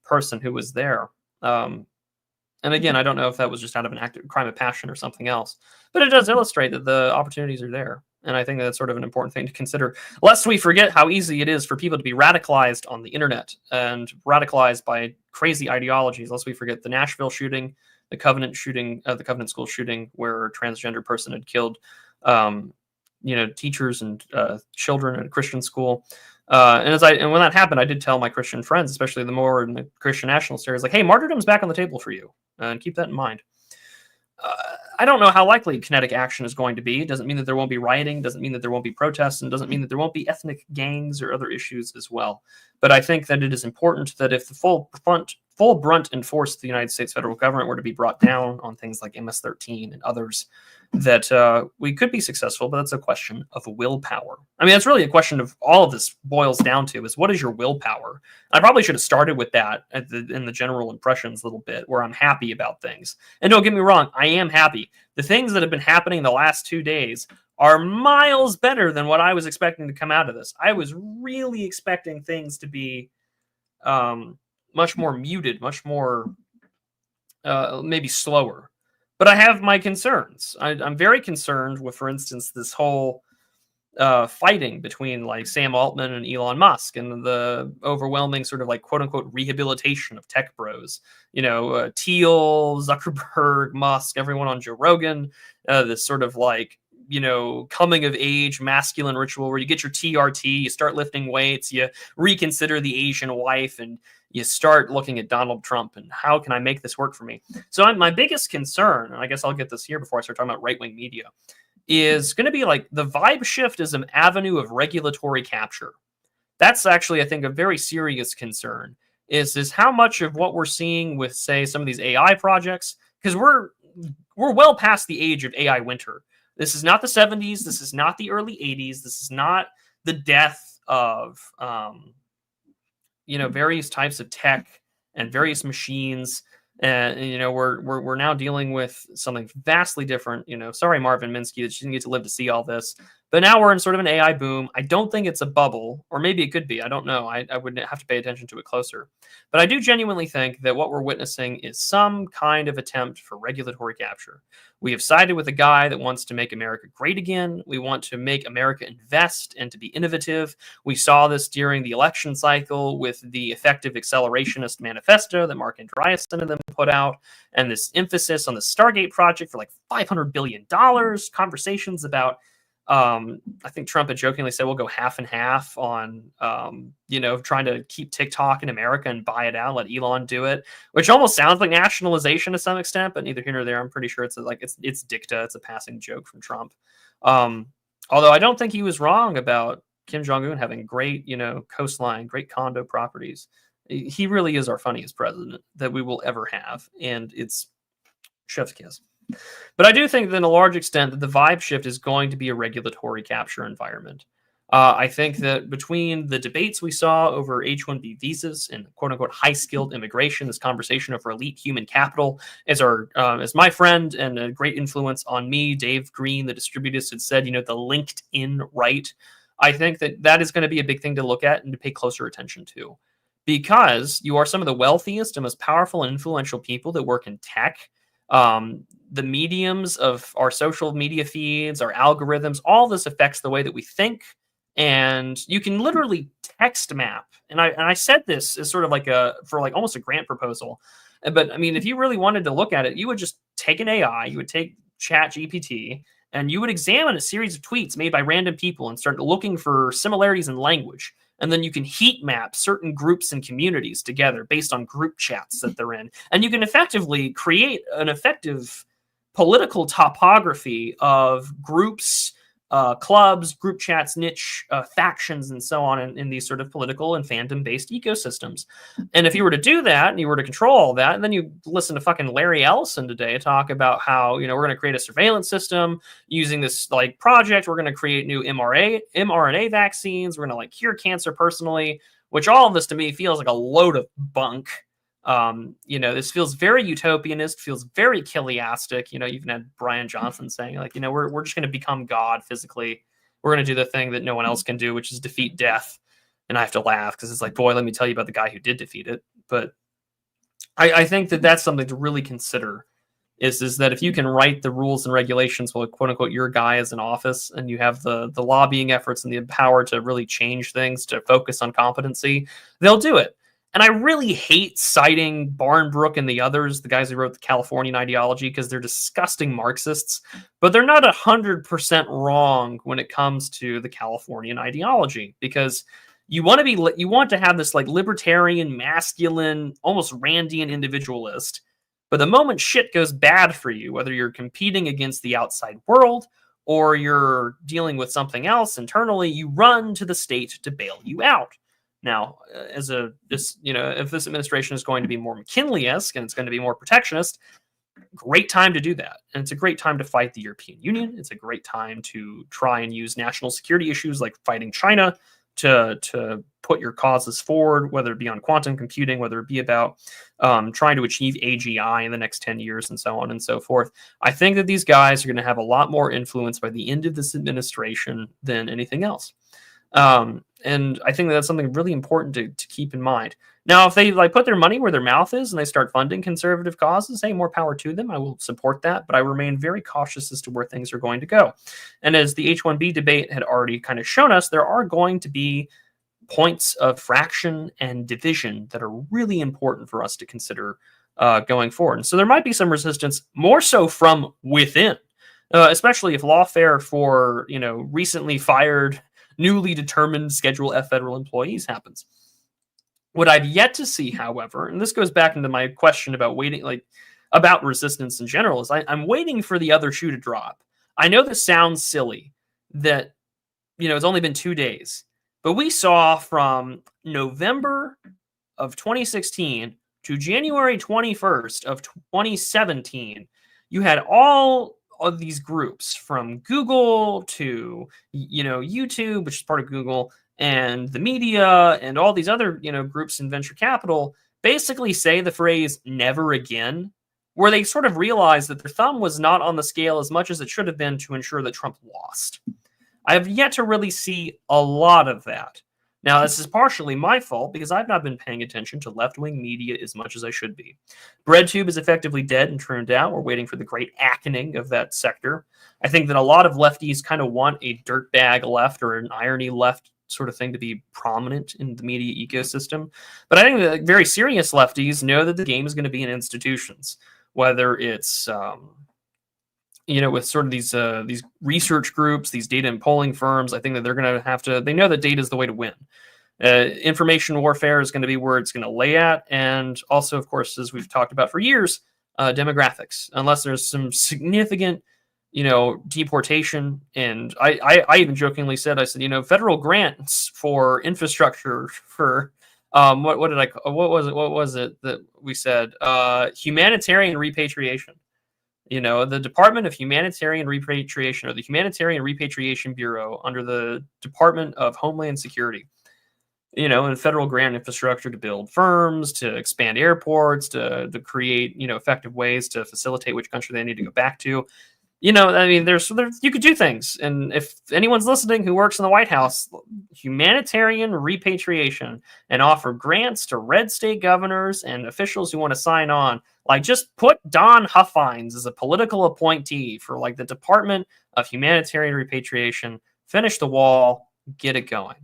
person who was there. And again, I don't know if that was just out of an act of crime of passion or something else, but it does illustrate that the opportunities are there. And I think that's sort of an important thing to consider, lest we forget how easy it is for people to be radicalized on the internet and radicalized by crazy ideologies, lest we forget the Nashville shooting, the Covenant shooting, the Covenant School shooting, where a transgender person had killed, teachers and children at a Christian school. And when that happened, I did tell my Christian friends, especially the more in the Christian nationalist areas, like, hey, martyrdom's back on the table for you, and keep that in mind. I don't know how likely kinetic action is going to be. It doesn't mean that there won't be rioting, doesn't mean that there won't be protests, and doesn't mean that there won't be ethnic gangs or other issues as well. But I think that it is important that if the full brunt and force of the United States federal government were to be brought down on things like MS-13 and others, that we could be successful, but that's a question of willpower. I mean, that's really a question of all of this boils down to is what is your willpower? I probably should have started with that in the general impressions a little bit, where I'm happy about things. And don't get me wrong, I am happy. The things that have been happening the last 2 days are miles better than what I was expecting to come out of this. I was really expecting things to be much more muted, much more maybe slower. But I have my concerns. I'm very concerned with, for instance, this whole fighting between like Sam Altman and Elon Musk and the overwhelming sort of like quote unquote rehabilitation of tech bros. Thiel, Zuckerberg, Musk, everyone on Joe Rogan, this sort of like coming of age masculine ritual where you get your TRT, you start lifting weights, you reconsider the Asian wife, and you start looking at Donald Trump and how can I make this work for me? So my biggest concern, and I guess I'll get this here before I start talking about right-wing media, is going to be like the vibe shift is an avenue of regulatory capture. That's actually, I think, a very serious concern, is how much of what we're seeing with, say, some of these AI projects, because we're well past the age of AI winter. This is not the 70s. This is not the early 80s. This is not the death of, various types of tech and various machines. And we're now dealing with something vastly different. Sorry, Marvin Minsky, that you didn't get to live to see all this. But now we're in sort of an AI boom. I don't think it's a bubble, or maybe it could be. I don't know. I would have to pay attention to it closer. But I do genuinely think that what we're witnessing is some kind of attempt for regulatory capture. We have sided with a guy that wants to make America great again. We want to make America invest and to be innovative. We saw this during the election cycle with the effective accelerationist manifesto that Mark Andreessen and them put out, and this emphasis on the Stargate project for like $500 billion, conversations about I think Trump had jokingly said we'll go half and half on, trying to keep TikTok in America and buy it out, let Elon do it, which almost sounds like nationalization to some extent, but neither here nor there. I'm pretty sure it's dicta. It's a passing joke from Trump. Although I don't think he was wrong about Kim Jong-un having great, coastline, great condo properties. He really is our funniest president that we will ever have. And it's chef's kiss. But I do think that in a large extent that the vibe shift is going to be a regulatory capture environment. I think that between the debates we saw over H-1B visas and quote-unquote high-skilled immigration, this conversation over elite human capital, as my friend and a great influence on me, Dave Green, the distributist, had said, the LinkedIn right. I think that is going to be a big thing to look at and to pay closer attention to. Because you are some of the wealthiest and most powerful and influential people that work in tech. The mediums of our social media feeds, our algorithms, all this affects the way that we think. And you can literally text map. And I said this as sort of for almost a grant proposal. But I mean, if you really wanted to look at it, you would just take an AI, you would take ChatGPT, and you would examine a series of tweets made by random people and start looking for similarities in language. And then you can heat map certain groups and communities together based on group chats that they're in. And you can effectively create an effective political topography of groups, clubs, group chats, niche factions, and so on in these sort of political and fandom-based ecosystems. And if you were to do that, and you were to control all that, and then you listen to fucking Larry Ellison today talk about how, we're going to create a surveillance system using this project, we're going to create new mRNA vaccines, we're going to cure cancer personally, which all of this to me feels like a load of bunk. This feels very utopianist, feels very Kiliastic. You even had Brian Johnson saying we're just going to become God physically. We're going to do the thing that no one else can do, which is defeat death. And I have to laugh because it's boy, let me tell you about the guy who did defeat it. But I think that that's something to really consider is that if you can write the rules and regulations while quote unquote your guy is in office and you have the lobbying efforts and the power to really change things, to focus on competency, they'll do it. And I really hate citing Barnbrook and the others, the guys who wrote the Californian ideology, because they're disgusting Marxists, but they're not 100% wrong when it comes to the Californian ideology, because you want to have this libertarian, masculine, almost Randian individualist. But the moment shit goes bad for you, whether you're competing against the outside world or you're dealing with something else internally, you run to the state to bail you out. Now, if this administration is going to be more McKinley-esque and it's going to be more protectionist, great time to do that. And it's a great time to fight the European Union. It's a great time to try and use national security issues like fighting China to put your causes forward, whether it be on quantum computing, whether it be about trying to achieve AGI in the next 10 years and so on and so forth. I think that these guys are going to have a lot more influence by the end of this administration than anything else. And I think that's something really important to keep in mind. Now, if they put their money where their mouth is and they start funding conservative causes, hey, more power to them. I will support that, but I remain very cautious as to where things are going to go. And as the H-1B debate had already kind of shown us, there are going to be points of fraction and division that are really important for us to consider going forward. And so there might be some resistance, more so from within. especially if lawfare for recently fired, newly determined Schedule F federal employees happens. What I've yet to see, however, and this goes back into my question about waiting, like about resistance in general, is I'm waiting for the other shoe to drop. I know this sounds silly that it's only been 2 days, but we saw from November of 2016 to January 21st of 2017, you had all of these groups from Google to YouTube, which is part of Google, and the media and all these other groups in venture capital basically say the phrase "never again," where they sort of realized that their thumb was not on the scale as much as it should have been to ensure that Trump lost. I have yet to really see a lot of that. Now, this is partially my fault because I've not been paying attention to left-wing media as much as I should be. BreadTube is effectively dead and turned out. We're waiting for the great acconing of that sector. I think that a lot of lefties kind of want a dirtbag left or an irony left sort of thing to be prominent in the media ecosystem. But I think that very serious lefties know that the game is going to be in institutions, whether it's with sort of these research groups, these data and polling firms. I think that they're going to have to. They know that data is the way to win. Information warfare is going to be where it's going to lay at, and also, of course, as we've talked about for years, demographics. Unless there's some significant deportation, and I even jokingly said, I said, federal grants for infrastructure for what was it that we said, humanitarian repatriation. The Department of Humanitarian Repatriation, or the Humanitarian Repatriation Bureau under the Department of Homeland Security, and federal grant infrastructure to build firms, to expand airports, to create effective ways to facilitate which country they need to go back to. There's you could do things. And if anyone's listening who works in the White House, humanitarian repatriation, and offer grants to red state governors and officials who want to sign on, like just put Don Huffines as a political appointee for like the Department of Humanitarian Repatriation, finish the wall, get it going.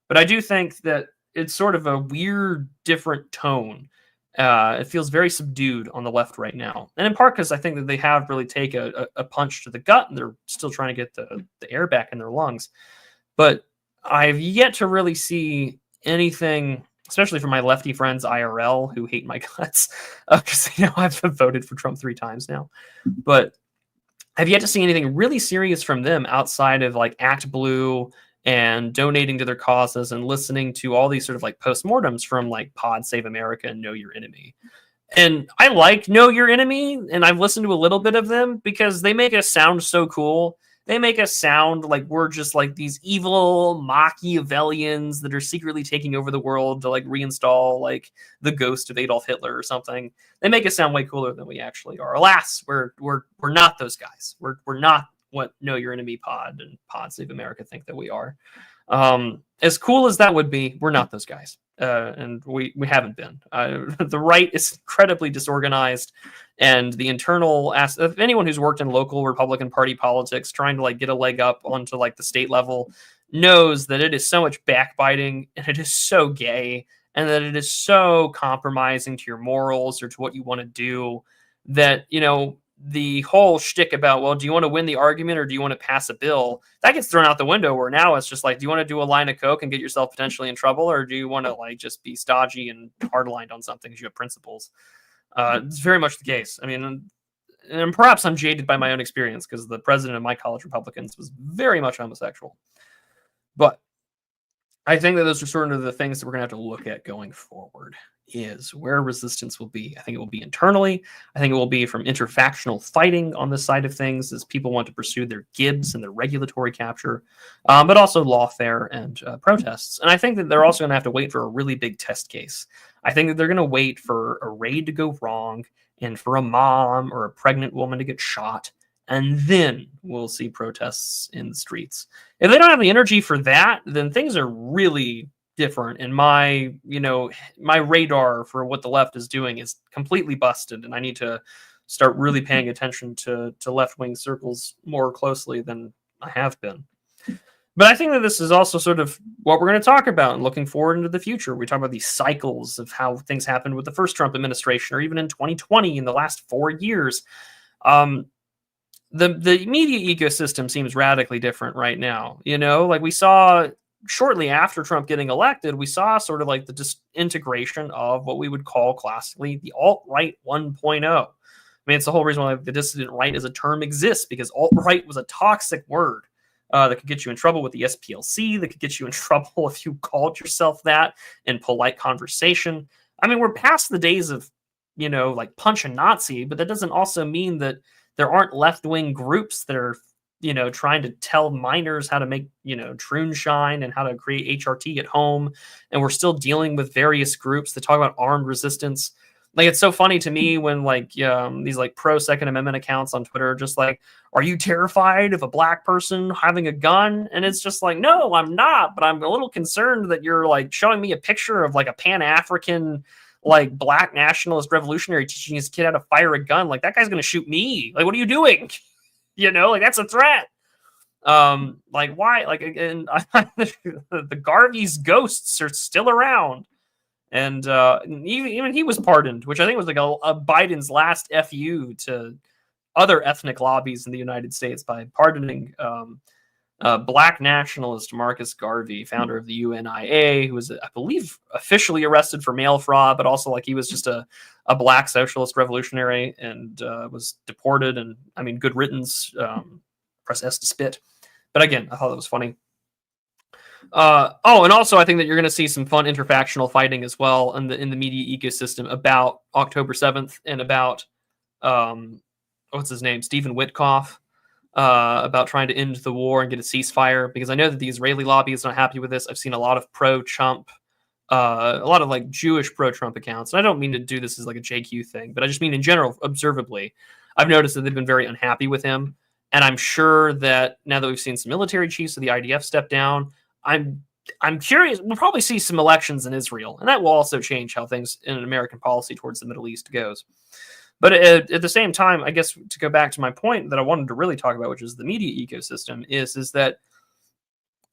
But I do think that it's sort of a weird, different tone. It feels very subdued on the left right now. And in part because I think that they have really taken a punch to the gut, and they're still trying to get the air back in their lungs. But I've yet to really see anything, especially from my lefty friends IRL who hate my guts, because I've voted for Trump 3 times now. But I've yet to see anything really serious from them outside of like Act Blue and donating to their causes and listening to all these sort of like postmortems from like Pod Save America and Know Your Enemy. And I like Know Your Enemy, and I've listened to a little bit of them because they make us sound so cool. They make us sound like we're just like these evil Machiavellians that are secretly taking over the world to like reinstall like the ghost of Adolf Hitler or something. They make us sound way cooler than we actually are. Alas, we're not those guys. We're not what Know Your Enemy Pod and Pod Save America think that we are. As cool as that would be, we're not those guys. And we haven't been. The right is incredibly disorganized, and the internal of anyone who's worked in local Republican Party politics, trying to like get a leg up onto like the state level, knows that it is so much backbiting, and it is so gay, and that it is so compromising to your morals or to what you want to do, that the whole shtick about, well, do you want to win the argument or do you want to pass a bill? That gets thrown out the window, where now it's just like, do you want to do a line of coke and get yourself potentially in trouble? Or do you want to like just be stodgy and hard-lined on something because you have principles? It's very much the case. I mean, and perhaps I'm jaded by my own experience because the president of my college Republicans was very much homosexual. But I think that those are sort of the things that we're going to have to look at going forward, is where resistance will be. I think it will be internally. I think it will be from interfactional fighting on this side of things, as people want to pursue their Gibbs and their regulatory capture, but also lawfare and protests. And I think that they're also going to have to wait for a really big test case. I think that they're going to wait for a raid to go wrong and for a mom or a pregnant woman to get shot, and then we'll see protests in the streets. If they don't have the energy for that, then things are really different. And my radar for what the left is doing is completely busted, and I need to start really paying attention to left-wing circles more closely than I have been. But I think that this is also sort of what we're going to talk about and looking forward into the future. We talk about these cycles of how things happened with the first Trump administration, or even in 2020 in the last 4 years. the media ecosystem seems radically different right now. Like we saw shortly after Trump getting elected, we saw sort of like the disintegration of what we would call classically the alt-right 1.0. I mean, it's the whole reason why the dissident right as a term exists, because alt-right was a toxic word that could get you in trouble with the SPLC, that could get you in trouble if you called yourself that in polite conversation. I mean, we're past the days of, like punch a Nazi, but that doesn't also mean that there aren't left-wing groups that are, trying to tell minors how to make, Troon shine and how to create HRT at home. And we're still dealing with various groups that talk about armed resistance. Like, it's so funny to me when like these like pro Second Amendment accounts on Twitter are just like, are you terrified of a black person having a gun? And it's just like, no, I'm not, but I'm a little concerned that you're like showing me a picture of like a Pan-African like black nationalist revolutionary teaching his kid how to fire a gun. Like, that guy's gonna shoot me. Like, what are you doing? Like, that's a threat. Like, why? Like, and the Garvey's ghosts are still around. And even he was pardoned, which I think was like a Biden's last FU to other ethnic lobbies in the United States by pardoning black nationalist Marcus Garvey, founder of the UNIA, who was, I believe, officially arrested for mail fraud, but also like he was just a black socialist revolutionary and was deported. And I mean, good riddance, press S to spit. But again, I thought that was funny. And also I think that you're going to see some fun interfactional fighting as well in the media ecosystem about October 7th and about what's his name, Stephen Witkoff, about trying to end the war and get a ceasefire, because I know that the Israeli lobby is not happy with this. I've seen a lot of pro-Trump, a lot of like Jewish pro-Trump accounts, and I don't mean to do this as like a JQ thing, but I just mean in general, observably, I've noticed that they've been very unhappy with him. And I'm sure that now that we've seen some military chiefs of the IDF step down, I'm curious. We'll probably see some elections in Israel, and that will also change how things in American policy towards the Middle East goes. But at the same time, I guess to go back to my point that I wanted to really talk about, which is the media ecosystem, is that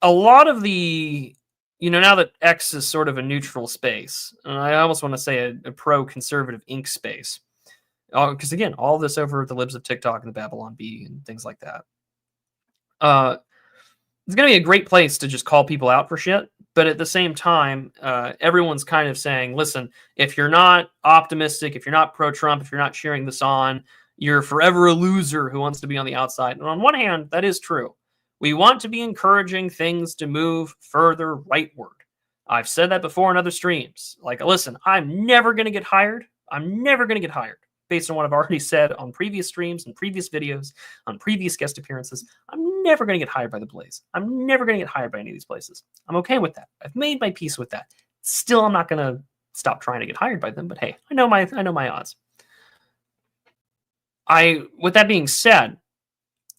a lot of the, now that X is sort of a neutral space, and I almost want to say a pro-conservative ink space, because again, all of this over the libs of TikTok and the Babylon Bee and things like that. It's going to be a great place to just call people out for shit. But at the same time, everyone's kind of saying, listen, if you're not optimistic, if you're not pro-Trump, if you're not cheering this on, you're forever a loser who wants to be on the outside. And on one hand, that is true. We want to be encouraging things to move further rightward. I've said that before in other streams. Like, listen, I'm never going to get hired. I'm never going to get hired. Based on what I've already said on previous streams and previous videos, on previous guest appearances, I'm never going to get hired by the Blaze. I'm never going to get hired by any of these places. I'm okay with that. I've made my peace with that. Still, I'm not going to stop trying to get hired by them. But hey, I know my odds. With that being said,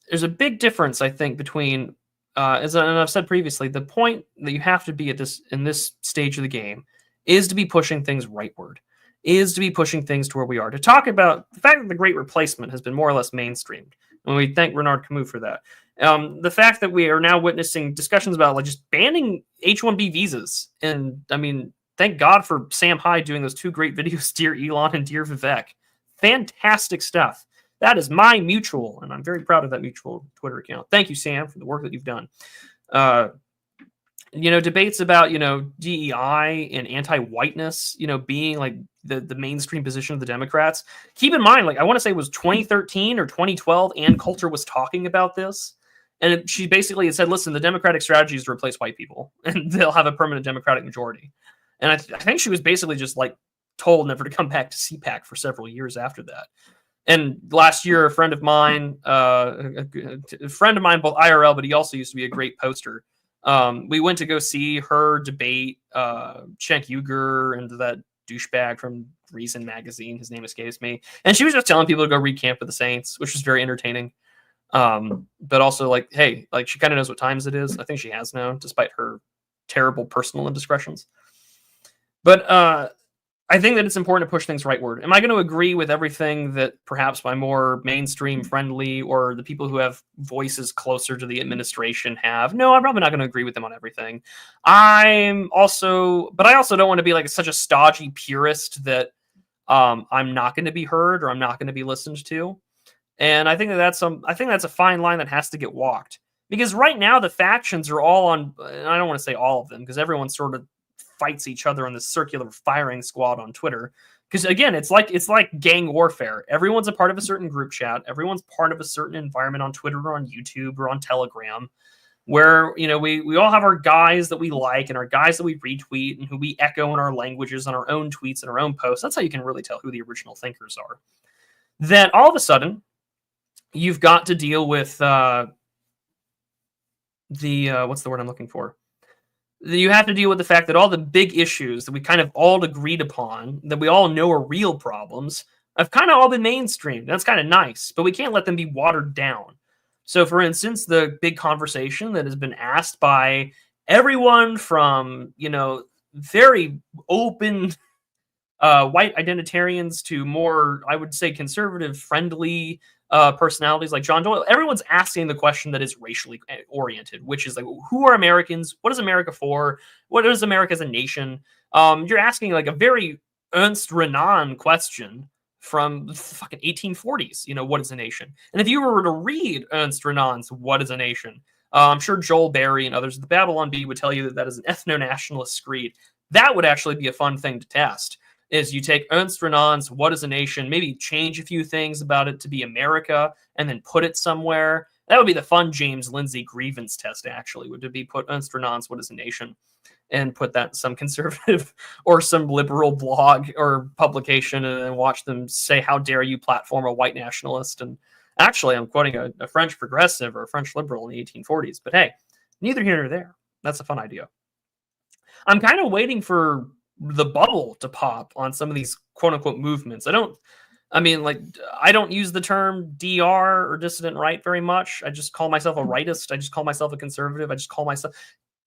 there's a big difference, I think, between and I've said previously, the point that you have to be in this stage of the game is to be pushing things rightward. Is to be pushing things to where we are. To talk about the fact that the Great Replacement has been more or less mainstreamed, and we thank Renard Camus for that. The fact that we are now witnessing discussions about like just banning H-1B visas, and I mean, thank God for Sam Hyde doing those two great videos, Dear Elon and Dear Vivek. Fantastic stuff. That is my mutual, and I'm very proud of that mutual Twitter account. Thank you, Sam, for the work that you've done. Debates about, DEI and anti-whiteness, being like the mainstream position of the Democrats. Keep in mind, like, I want to say it was 2013 or 2012, Ann Coulter was talking about this. And she basically had said, listen, the Democratic strategy is to replace white people and they'll have a permanent Democratic majority. And I think she was basically just like told never to come back to CPAC for several years after that. And last year, a friend of mine, both IRL, but he also used to be a great poster. We went to go see her debate Cenk Uygur and that douchebag from Reason magazine. His name escapes me. And she was just telling people to go recamp with the Saints, which was very entertaining. But also like, hey, like she kind of knows what times it is. I think she has now, despite her terrible personal indiscretions. But I think that it's important to push things rightward. Am I going to agree with everything that perhaps my more mainstream friendly or the people who have voices closer to the administration have? No, I'm probably not going to agree with them on everything. But I also don't want to be like such a stodgy purist that I'm not going to be heard or I'm not going to be listened to. And I think that's a fine line that has to get walked. Because right now the factions are all on, and I don't want to say all of them, because everyone sort of fights each other on this circular firing squad on Twitter. Because again, it's like gang warfare. Everyone's a part of a certain group chat. Everyone's part of a certain environment on Twitter or on YouTube or on Telegram, where we all have our guys that we like and our guys that we retweet and who we echo in our languages on our own tweets and our own posts. That's how you can really tell who the original thinkers are. Then all of a sudden, you've got to deal with what's the word I'm looking for? You have to deal with the fact that all the big issues that we kind of all agreed upon, that we all know are real problems, have kind of all been mainstreamed. That's kind of nice, but we can't let them be watered down. So, for instance, the big conversation that has been asked by everyone from, very open white identitarians to more, I would say, conservative friendly personalities like John Doyle, everyone's asking the question that is racially oriented, which is like, who are Americans? What is America for? What is America as a nation? You're asking like a very Ernst Renan question from the fucking 1840s. What is a nation? And if you were to read Ernst Renan's What is a Nation, I'm sure Joel Barry and others at the Babylon Bee would tell you that that is an ethno-nationalist screed. That would actually be a fun thing to test. Is you take Ernst Renan's What is a Nation, maybe change a few things about it to be America, and then put it somewhere. That would be the fun James Lindsay grievance test, actually, would be put Ernst Renan's What is a Nation and put that in some conservative or some liberal blog or publication and watch them say, how dare you platform a white nationalist. And actually, I'm quoting a French progressive or a French liberal in the 1840s. But hey, neither here nor there. That's a fun idea. I'm kind of waiting for the bubble to pop on some of these quote unquote movements. I don't use the term DR or dissident right very much. I just call myself a rightist. I just call myself a conservative. I just call myself,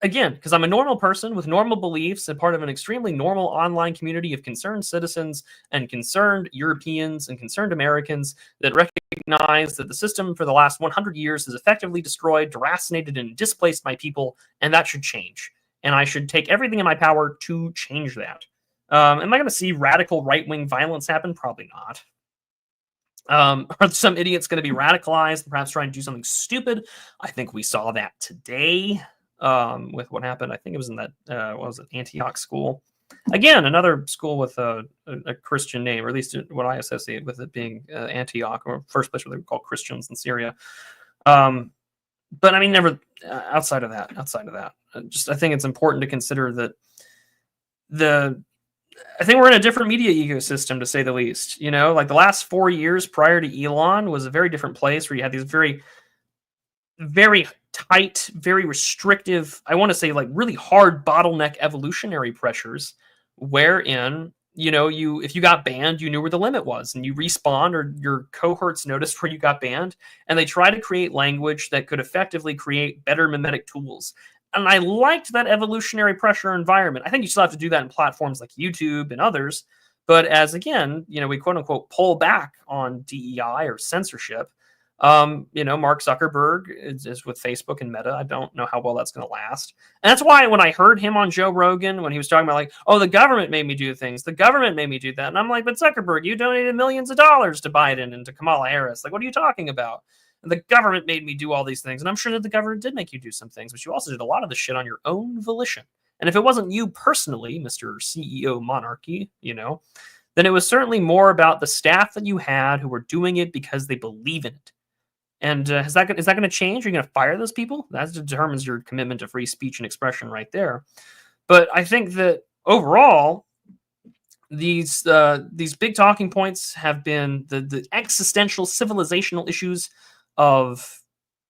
again, because I'm a normal person with normal beliefs and part of an extremely normal online community of concerned citizens and concerned Europeans and concerned Americans that recognize that the system for the last 100 years has effectively destroyed, deracinated, and displaced my people, and that should change. And I should take everything in my power to change that. Am I going to see radical right-wing violence happen? Probably not. Are some idiots going to be radicalized, perhaps trying to do something stupid? I think we saw that today with what happened. I think it was in that, Antioch school. Again, another school with a Christian name, or at least what I associate with it being Antioch, or first place where they were called Christians in Syria. But I mean, never outside of that, I think it's important to consider that I think we're in a different media ecosystem, to say the least. Like the last 4 years prior to Elon was a very different place where you had these very, very tight, very restrictive, I want to say like really hard bottleneck evolutionary pressures, wherein if you got banned, you knew where the limit was, and you respawned, or your cohorts noticed where you got banned, and they try to create language that could effectively create better mimetic tools. And I liked that evolutionary pressure environment. I think you still have to do that in platforms like YouTube and others. But as, again, we quote unquote pull back on DEI or censorship, Mark Zuckerberg is with Facebook and Meta. I don't know how well that's going to last. And that's why when I heard him on Joe Rogan, when he was talking about like, oh, the government made me do things, the government made me do that. And I'm like, but Zuckerberg, you donated millions of dollars to Biden and to Kamala Harris. Like, what are you talking about? And the government made me do all these things. And I'm sure that the government did make you do some things, but you also did a lot of the shit on your own volition. And if it wasn't you personally, Mr. CEO Monarchy, then it was certainly more about the staff that you had who were doing it because they believe in it. And is that going to change? Are you going to fire those people? That determines your commitment to free speech and expression right there. But I think that overall, these big talking points have been the existential civilizational issues of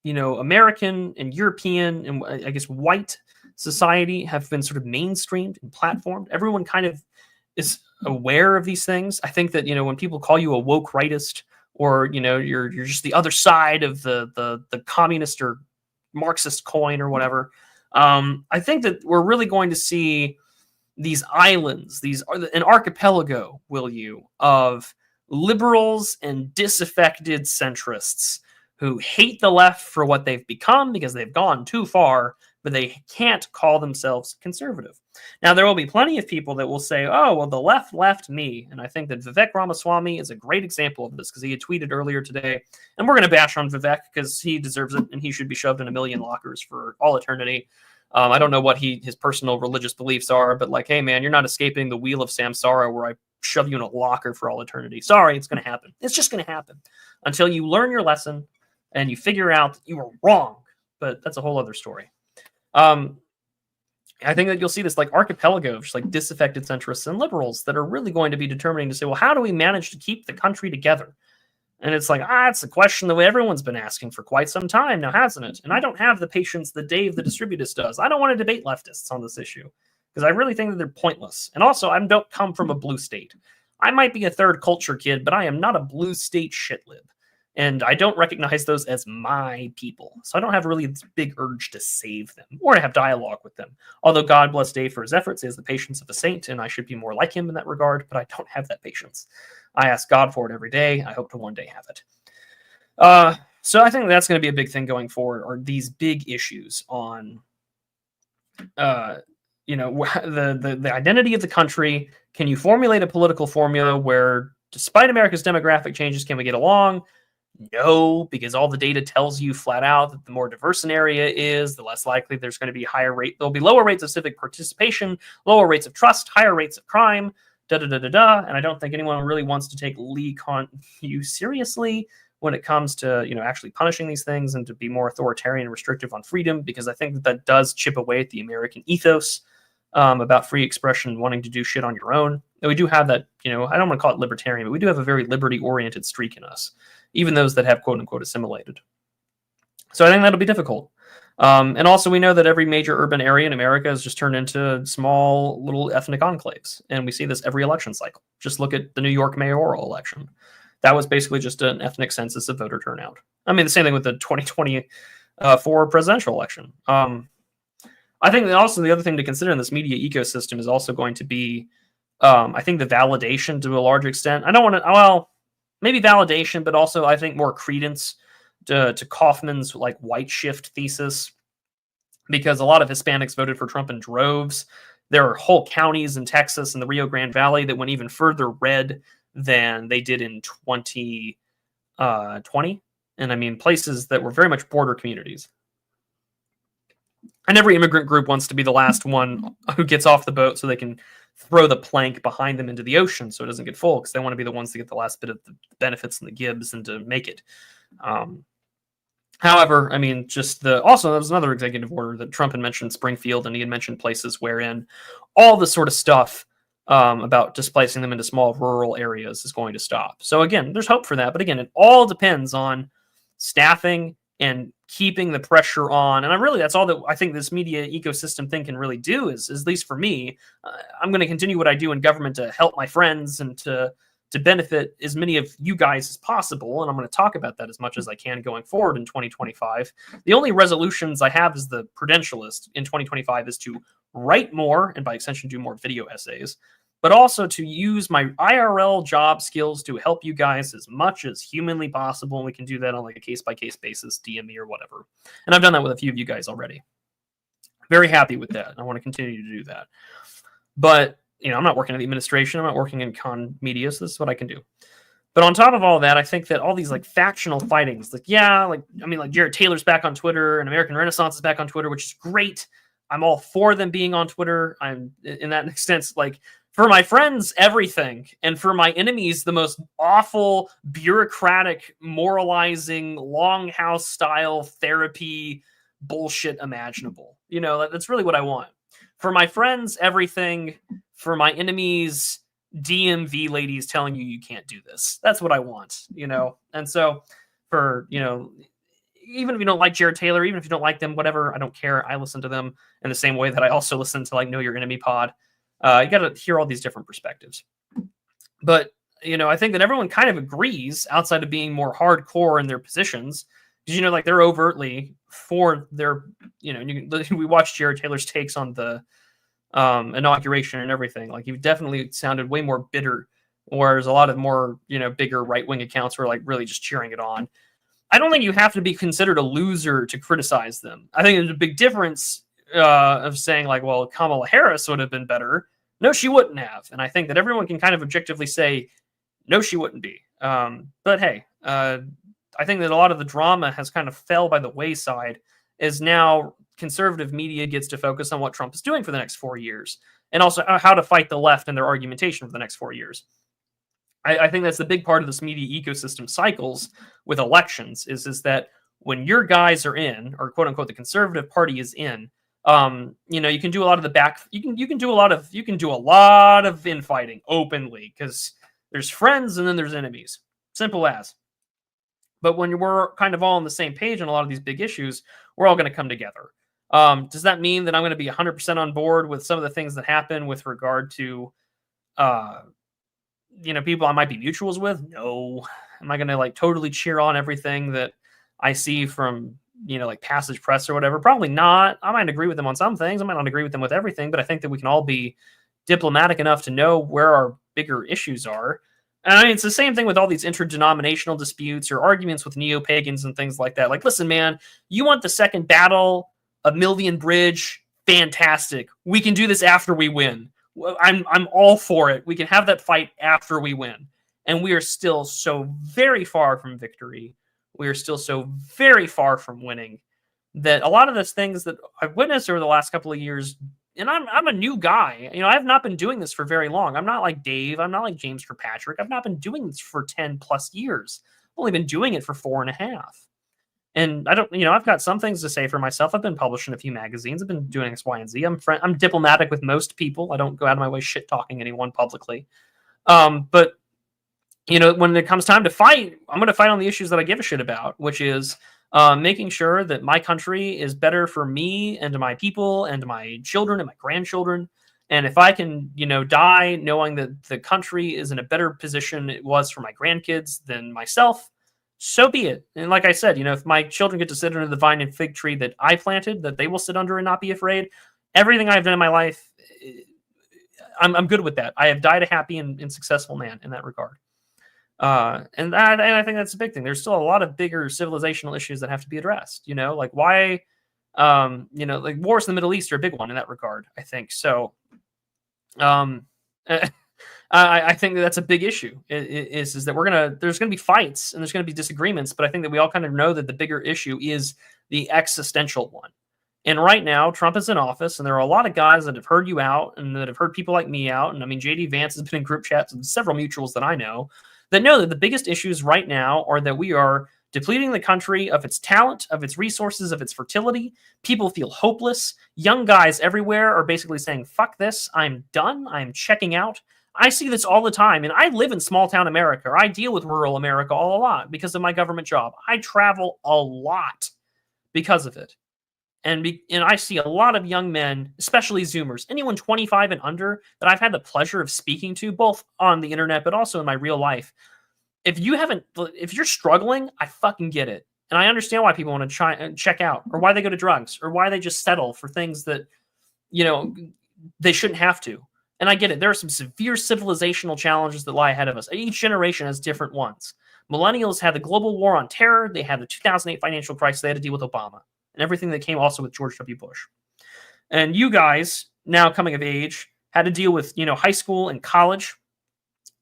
American and European and I guess white society have been sort of mainstreamed and platformed. Everyone kind of is aware of these things. I think that when people call you a woke rightist, or you're just the other side of the communist or Marxist coin or whatever, I think that we're really going to see these islands, an archipelago, of liberals and disaffected centrists who hate the left for what they've become because they've gone too far, but they can't call themselves conservative. Now, there will be plenty of people that will say, oh, well, the left left me. And I think that Vivek Ramaswamy is a great example of this because he had tweeted earlier today, and we're going to bash on Vivek because he deserves it and he should be shoved in a million lockers for all eternity. I don't know what his personal religious beliefs are, but like, hey, man, you're not escaping the wheel of samsara where I shove you in a locker for all eternity. Sorry, it's going to happen. It's just going to happen until you learn your lesson and you figure out that you were wrong. But that's a whole other story. I think that you'll see this like archipelago of just like disaffected centrists and liberals that are really going to be determining to say, well, how do we manage to keep the country together? And it's like, it's a question that everyone's been asking for quite some time now, hasn't it? And I don't have the patience that Dave the Distributist does. I don't want to debate leftists on this issue because I really think that they're pointless. And also, I don't come from a blue state. I might be a third culture kid, but I am not a blue state shitlib. And I don't recognize those as my people. So I don't have really this big urge to save them or to have dialogue with them. Although God bless Dave for his efforts. He has the patience of a saint, and I should be more like him in that regard, but I don't have that patience. I ask God for it every day. I hope to one day have it. So I think that's going to be a big thing going forward, are these big issues on, the identity of the country. Can you formulate a political formula where, despite America's demographic changes, can we get along? No, because all the data tells you flat out that the more diverse an area is, the less likely there's going to be there'll be lower rates of civic participation, lower rates of trust, higher rates of crime, and I don't think anyone really wants to take Lee Kuan Yew seriously when it comes to, actually punishing these things and to be more authoritarian and restrictive on freedom, because I think that does chip away at the American ethos about free expression, wanting to do shit on your own. And we do have that, I don't want to call it libertarian, but we do have a very liberty-oriented streak in us, even those that have quote-unquote assimilated. So I think that'll be difficult. And also we know that every major urban area in America has just turned into small little ethnic enclaves. And we see this every election cycle. Just look at the New York mayoral election. That was basically just an ethnic census of voter turnout. I mean, the same thing with the 2024 presidential election. I think that also the other thing to consider in this media ecosystem is also going to be, I think, the validation to a large extent. I don't want to, maybe validation, but also I think more credence to Kaufman's like white shift thesis, because a lot of Hispanics voted for Trump in droves. There are whole counties in Texas and the Rio Grande Valley that went even further red than they did in 2020. And I mean, places that were very much border communities. And every immigrant group wants to be the last one who gets off the boat so they can throw the plank behind them into the ocean so it doesn't get full, because they want to be the ones to get the last bit of the benefits and the gibs and to make it. However, I mean, also there was another executive order that Trump had mentioned, Springfield, and he had mentioned places wherein all this sort of stuff about displacing them into small rural areas is going to stop. So again, there's hope for that. But again, it all depends on staffing and keeping the pressure on. And that's all that I think this media ecosystem thing can really do is at least for me, I'm going to continue what I do in government to help my friends and to benefit as many of you guys as possible. And I'm going to talk about that as much as I can going forward in 2025. The only resolutions I have as the Prudentialist in 2025 is to write more, and by extension, do more video essays, but also to use my IRL job skills to help you guys as much as humanly possible. And we can do that on like a case-by-case basis, DM me or whatever. And I've done that with a few of you guys already. Very happy with that. I want to continue to do that. But, I'm not working in the administration. I'm not working in con media, so this is what I can do. But on top of all that, I think that all these like factional fightings, like Jared Taylor's back on Twitter and American Renaissance is back on Twitter, which is great. I'm all for them being on Twitter. I'm in that extent, like, for my friends, everything. And for my enemies, the most awful, bureaucratic, moralizing, longhouse style therapy bullshit imaginable. That's really what I want. For my friends, everything. For my enemies, DMV ladies telling you can't do this. That's what I want, And so for, even if you don't like Jared Taylor, even if you don't like them, whatever, I don't care. I listen to them in the same way that I also listen to like Know Your Enemy pod. You got to hear all these different perspectives. But, I think that everyone kind of agrees outside of being more hardcore in their positions. Because, they're overtly for their, we watched Jared Taylor's takes on the inauguration and everything. Like, he definitely sounded way more bitter, whereas a lot of more, bigger right-wing accounts were like really just cheering it on. I don't think you have to be considered a loser to criticize them. I think there's a big difference of saying like, well, Kamala Harris would have been better. No, she wouldn't have. And I think that everyone can kind of objectively say, no, she wouldn't be. But hey, I think that a lot of the drama has kind of fell by the wayside as now conservative media gets to focus on what Trump is doing for the next 4 years and also how to fight the left in their argumentation for the next 4 years. I think that's the big part of this media ecosystem cycles with elections is that when your guys are in, or quote unquote, the conservative party is in, you can do a lot of the you can do a lot of infighting openly because there's friends and then there's enemies. Simple as. But when we're kind of all on the same page on a lot of these big issues, we're all going to come together. Does that mean that I'm going to be 100% on board with some of the things that happen with regard to, people I might be mutuals with? No. Am I going to like totally cheer on everything that I see from, like Passage Press or whatever? Probably not. I might agree with them on some things. I might not agree with them with everything, but I think that we can all be diplomatic enough to know where our bigger issues are. And I mean, it's the same thing with all these interdenominational disputes or arguments with neo-pagans and things like that. Like, listen, man, you want the second battle of Milvian Bridge? Fantastic. We can do this after we win. I'm all for it. We can have that fight after we win. And we are still so very far from victory. We are still so very far from winning that a lot of those things that I've witnessed over the last couple of years, and I'm a new guy. I have not been doing this for very long. I'm not like Dave. I'm not like James Kirkpatrick. I've not been doing this for 10 plus years. I've only been doing it for 4.5. And I don't, I've got some things to say for myself. I've been publishing a few magazines. I've been doing X, Y, and Z. I'm diplomatic with most people. I don't go out of my way shit talking anyone publicly. But when it comes time to fight, I'm going to fight on the issues that I give a shit about, which is making sure that my country is better for me and to my people and to my children and my grandchildren. And if I can, die knowing that the country is in a better position it was for my grandkids than myself, so be it. And like I said, if my children get to sit under the vine and fig tree that I planted, that they will sit under and not be afraid. Everything I've done in my life, I'm good with that. I have died a happy and successful man in that regard. And I think that's a big thing. There's still a lot of bigger civilizational issues that have to be addressed, like why, like wars in the Middle East are a big one in that regard, I think. So, I think that's a big issue is that there's going to be fights and there's going to be disagreements, but I think that we all kind of know that the bigger issue is the existential one. And right now, Trump is in office, and there are a lot of guys that have heard you out and that have heard people like me out. And I mean, JD Vance has been in group chats with several mutuals that I know that the biggest issues right now are that we are depleting the country of its talent, of its resources, of its fertility. People feel hopeless. Young guys everywhere are basically saying, fuck this, I'm done, I'm checking out. I see this all the time, and I live in small town America. I deal with rural America a lot because of my government job. I travel a lot because of it. And I see a lot of young men, especially Zoomers, anyone 25 and under that I've had the pleasure of speaking to, both on the internet, but also in my real life. If you're struggling, I fucking get it. And I understand why people want to try and check out, or why they go to drugs, or why they just settle for things that, they shouldn't have to. And I get it. There are some severe civilizational challenges that lie ahead of us. Each generation has different ones. Millennials had the global war on terror. They had the 2008 financial crisis. They had to deal with Obama and everything that came also with George W. Bush. And you guys, now coming of age, had to deal with, high school and college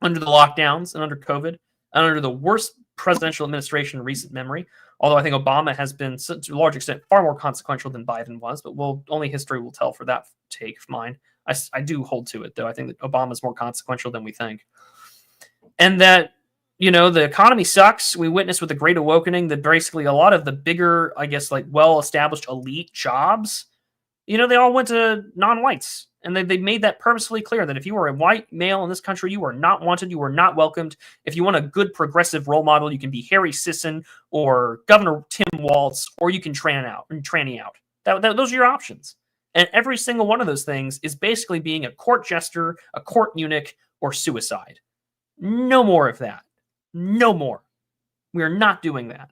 under the lockdowns and under COVID and under the worst presidential administration in recent memory. Although I think Obama has been, to a large extent, far more consequential than Biden was, but only history will tell for that take of mine. I do hold to it, though. I think that Obama is more consequential than we think. And that, the economy sucks. We witnessed with the Great Awakening that basically a lot of the bigger, I guess, like well-established elite jobs, they all went to non-whites. And they made that purposefully clear that if you are a white male in this country, you are not wanted, you are not welcomed. If you want a good progressive role model, you can be Harry Sisson or Governor Tim Walz, or you can tranny out. Those are your options. And every single one of those things is basically being a court jester, a court eunuch, or suicide. No more of that. No more. We are not doing that.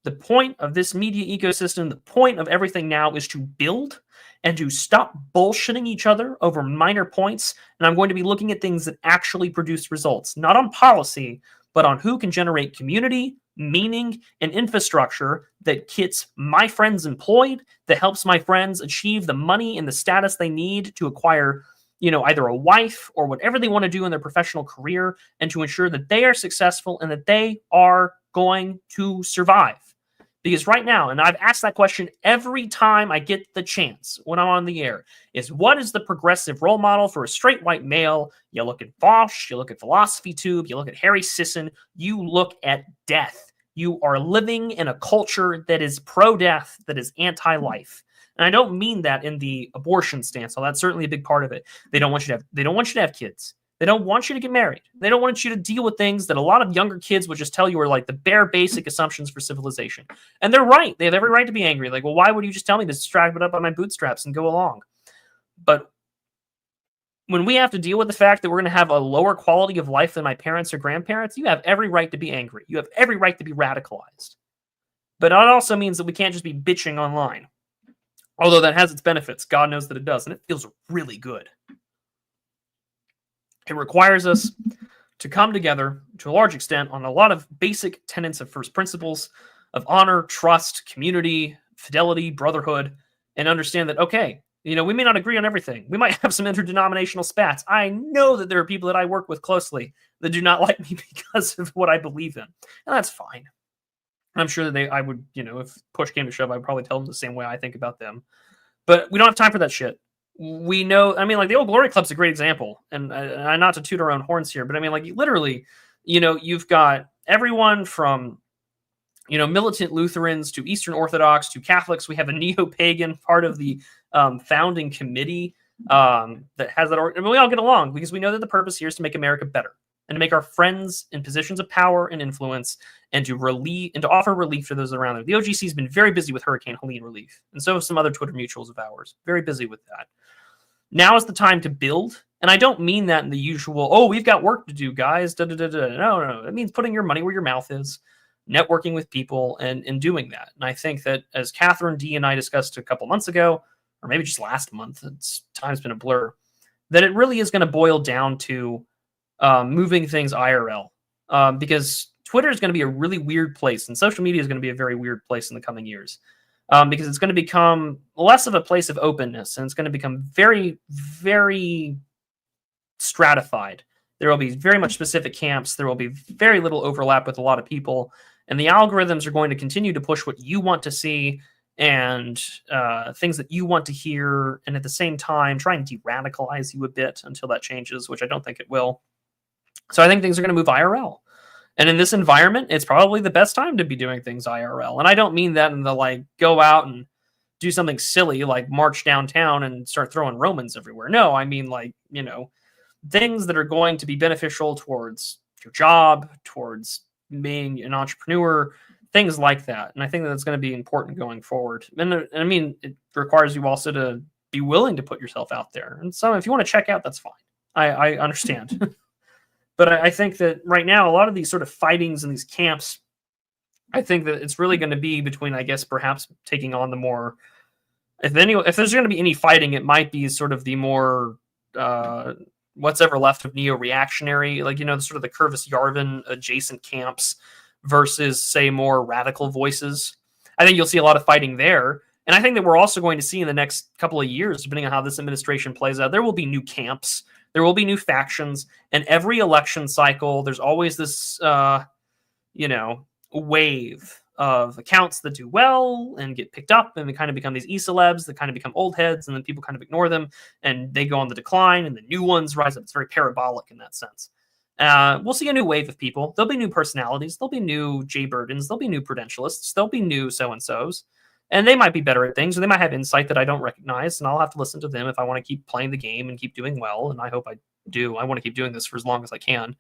The point of this media ecosystem, the point of everything now is to build and to stop bullshitting each other over minor points. And I'm going to be looking at things that actually produce results, not on policy, but on who can generate community, meaning and infrastructure that gets my friends employed, that helps my friends achieve the money and the status they need to acquire, either a wife or whatever they want to do in their professional career, and to ensure that they are successful and that they are going to survive. Because right now, and I've asked that question every time I get the chance when I'm on the air, is what is the progressive role model for a straight white male? You look at Vosh, you look at Philosophy Tube, you look at Harry Sisson, you look at death. You are living in a culture that is pro-death, that is anti-life. And I don't mean that in the abortion stance, although that's certainly a big part of it. They don't want you to have kids. They don't want you to get married. They don't want you to deal with things that a lot of younger kids would just tell you are like the bare basic assumptions for civilization. And they're right. They have every right to be angry. Like, well, why would you just tell me to strap it up on my bootstraps and go along? But when we have to deal with the fact that we're going to have a lower quality of life than my parents or grandparents, you have every right to be angry. You have every right to be radicalized. But it also means that we can't just be bitching online. Although that has its benefits. God knows that it does. And it feels really good. It requires us to come together to a large extent on a lot of basic tenets of first principles of honor, trust, community, fidelity, brotherhood, and understand that, okay, we may not agree on everything. We might have some interdenominational spats. I know that there are people that I work with closely that do not like me because of what I believe in. And that's fine. I'm sure that I would, if push came to shove, I'd probably tell them the same way I think about them. But we don't have time for that shit. We know, like the Old Glory Club's a great example, and not to toot our own horns here, but literally, you've got everyone from, militant Lutherans to Eastern Orthodox to Catholics. We have a neo-pagan part of the founding committee that has that. And we all get along because we know that the purpose here is to make America better and to make our friends in positions of power and influence and to offer relief to those around them. The OGC has been very busy with Hurricane Helene relief, and so have some other Twitter mutuals of ours. Very busy with that. Now is the time to build. And I don't mean that in the usual, we've got work to do, guys. Da, da, da, da. No. It means putting your money where your mouth is, networking with people, and doing that. And I think that, as Catherine D. and I discussed a couple months ago, or maybe just last month, time's been a blur, that it really is going to boil down to moving things IRL. Because Twitter is going to be a really weird place, and social media is going to be a very weird place in the coming years. Because it's going to become less of a place of openness, and it's going to become very, very stratified. There will be very much specific camps. There will be very little overlap with a lot of people, and the algorithms are going to continue to push what you want to see and things that you want to hear, and at the same time try and de-radicalize you a bit until that changes, which I don't think it will. So I think things are going to move IRL. And in this environment, it's probably the best time to be doing things IRL. And I don't mean that in the go out and do something silly like march downtown and start throwing Romans everywhere. No, I mean things that are going to be beneficial towards your job, towards being an entrepreneur, things like that. And I think that's going to be important going forward. And it requires you also to be willing to put yourself out there. And so if you want to check out, that's fine. I understand. But I think that right now, a lot of these sort of fightings in these camps, I think that it's really going to be between, I guess, perhaps taking on the more, if there's going to be any fighting, it might be sort of the more, what's ever left of neo-reactionary, sort of the Curvis Yarvin adjacent camps versus, say, more radical voices. I think you'll see a lot of fighting there. And I think that we're also going to see in the next couple of years, depending on how this administration plays out, there will be new camps. There will be new factions, and every election cycle, there's always this, wave of accounts that do well and get picked up, and they kind of become these e-celebs that kind of become old heads, and then people kind of ignore them, and they go on the decline, and the new ones rise up. It's very parabolic in that sense. We'll see a new wave of people. There'll be new personalities. There'll be new Jay Burdens. There'll be new Prudentialists. There'll be new so-and-sos. And they might be better at things, or they might have insight that I don't recognize, and I'll have to listen to them if I want to keep playing the game and keep doing well, and I hope I do. I want to keep doing this for as long as I can.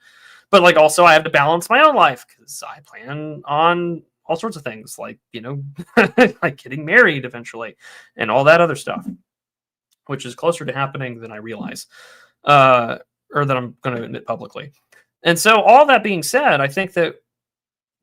But, also, I have to balance my own life, because I plan on all sorts of things, like getting married eventually, and all that other stuff, which is closer to happening than I realize, or that I'm going to admit publicly. And so, all that being said, I think that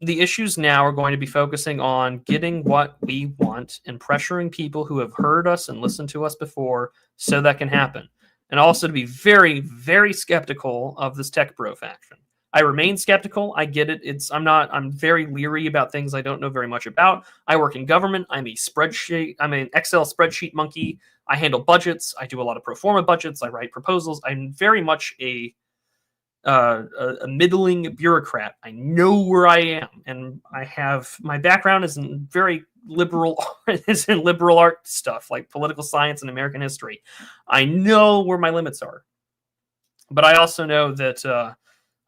the issues now are going to be focusing on getting what we want and pressuring people who have heard us and listened to us before so that can happen. And also to be very, very skeptical of this tech bro faction. I remain skeptical. I get it. I'm very leery about things I don't know very much about. I work in government. I'm an Excel spreadsheet monkey. I handle budgets. I do a lot of pro forma budgets. I write proposals. I'm very much a middling bureaucrat. I know where I am, and my background is in very liberal, is in liberal art stuff like political science and American history. I know where my limits are, but I also know that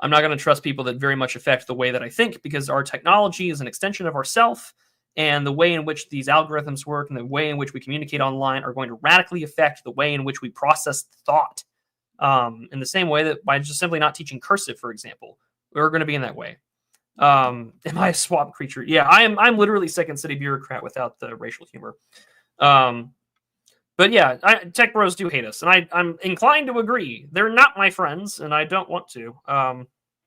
I'm not going to trust people that very much affect the way that I think, because our technology is an extension of ourself, and the way in which these algorithms work and the way in which we communicate online are going to radically affect the way in which we process thought. In the same way that by just simply not teaching cursive, for example, we're going to be in that way. Am I a swamp creature? Yeah, I'm literally second city bureaucrat without the racial humor. But yeah, tech bros do hate us, and I'm inclined to agree. They're not my friends, and I don't want to.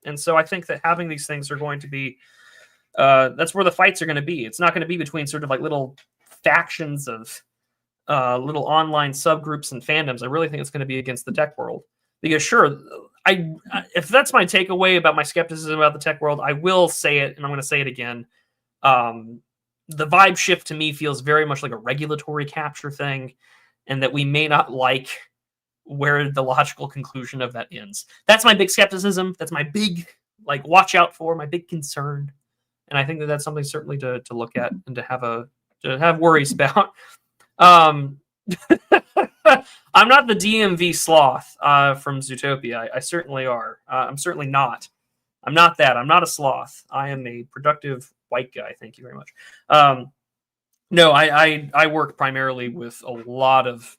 And so I think that having these things are going to be, that's where the fights are going to be. It's not going to be between sort of like little factions of little online subgroups and fandoms. I really think it's going to be against the tech world, because sure, if that's my takeaway about my skepticism about the tech world, I will say it, and I'm going to say it again. The vibe shift to me feels very much like a regulatory capture thing, and that we may not like where the logical conclusion of that ends. That's my big skepticism. That's my big watch out for, my big concern, and I think that that's something certainly to look at and to have worries about. I'm not the DMV sloth from Zootopia. I certainly are. I'm certainly not. I'm not that. I'm not a sloth. I am a productive white guy. Thank you very much. No, I work primarily with a lot of.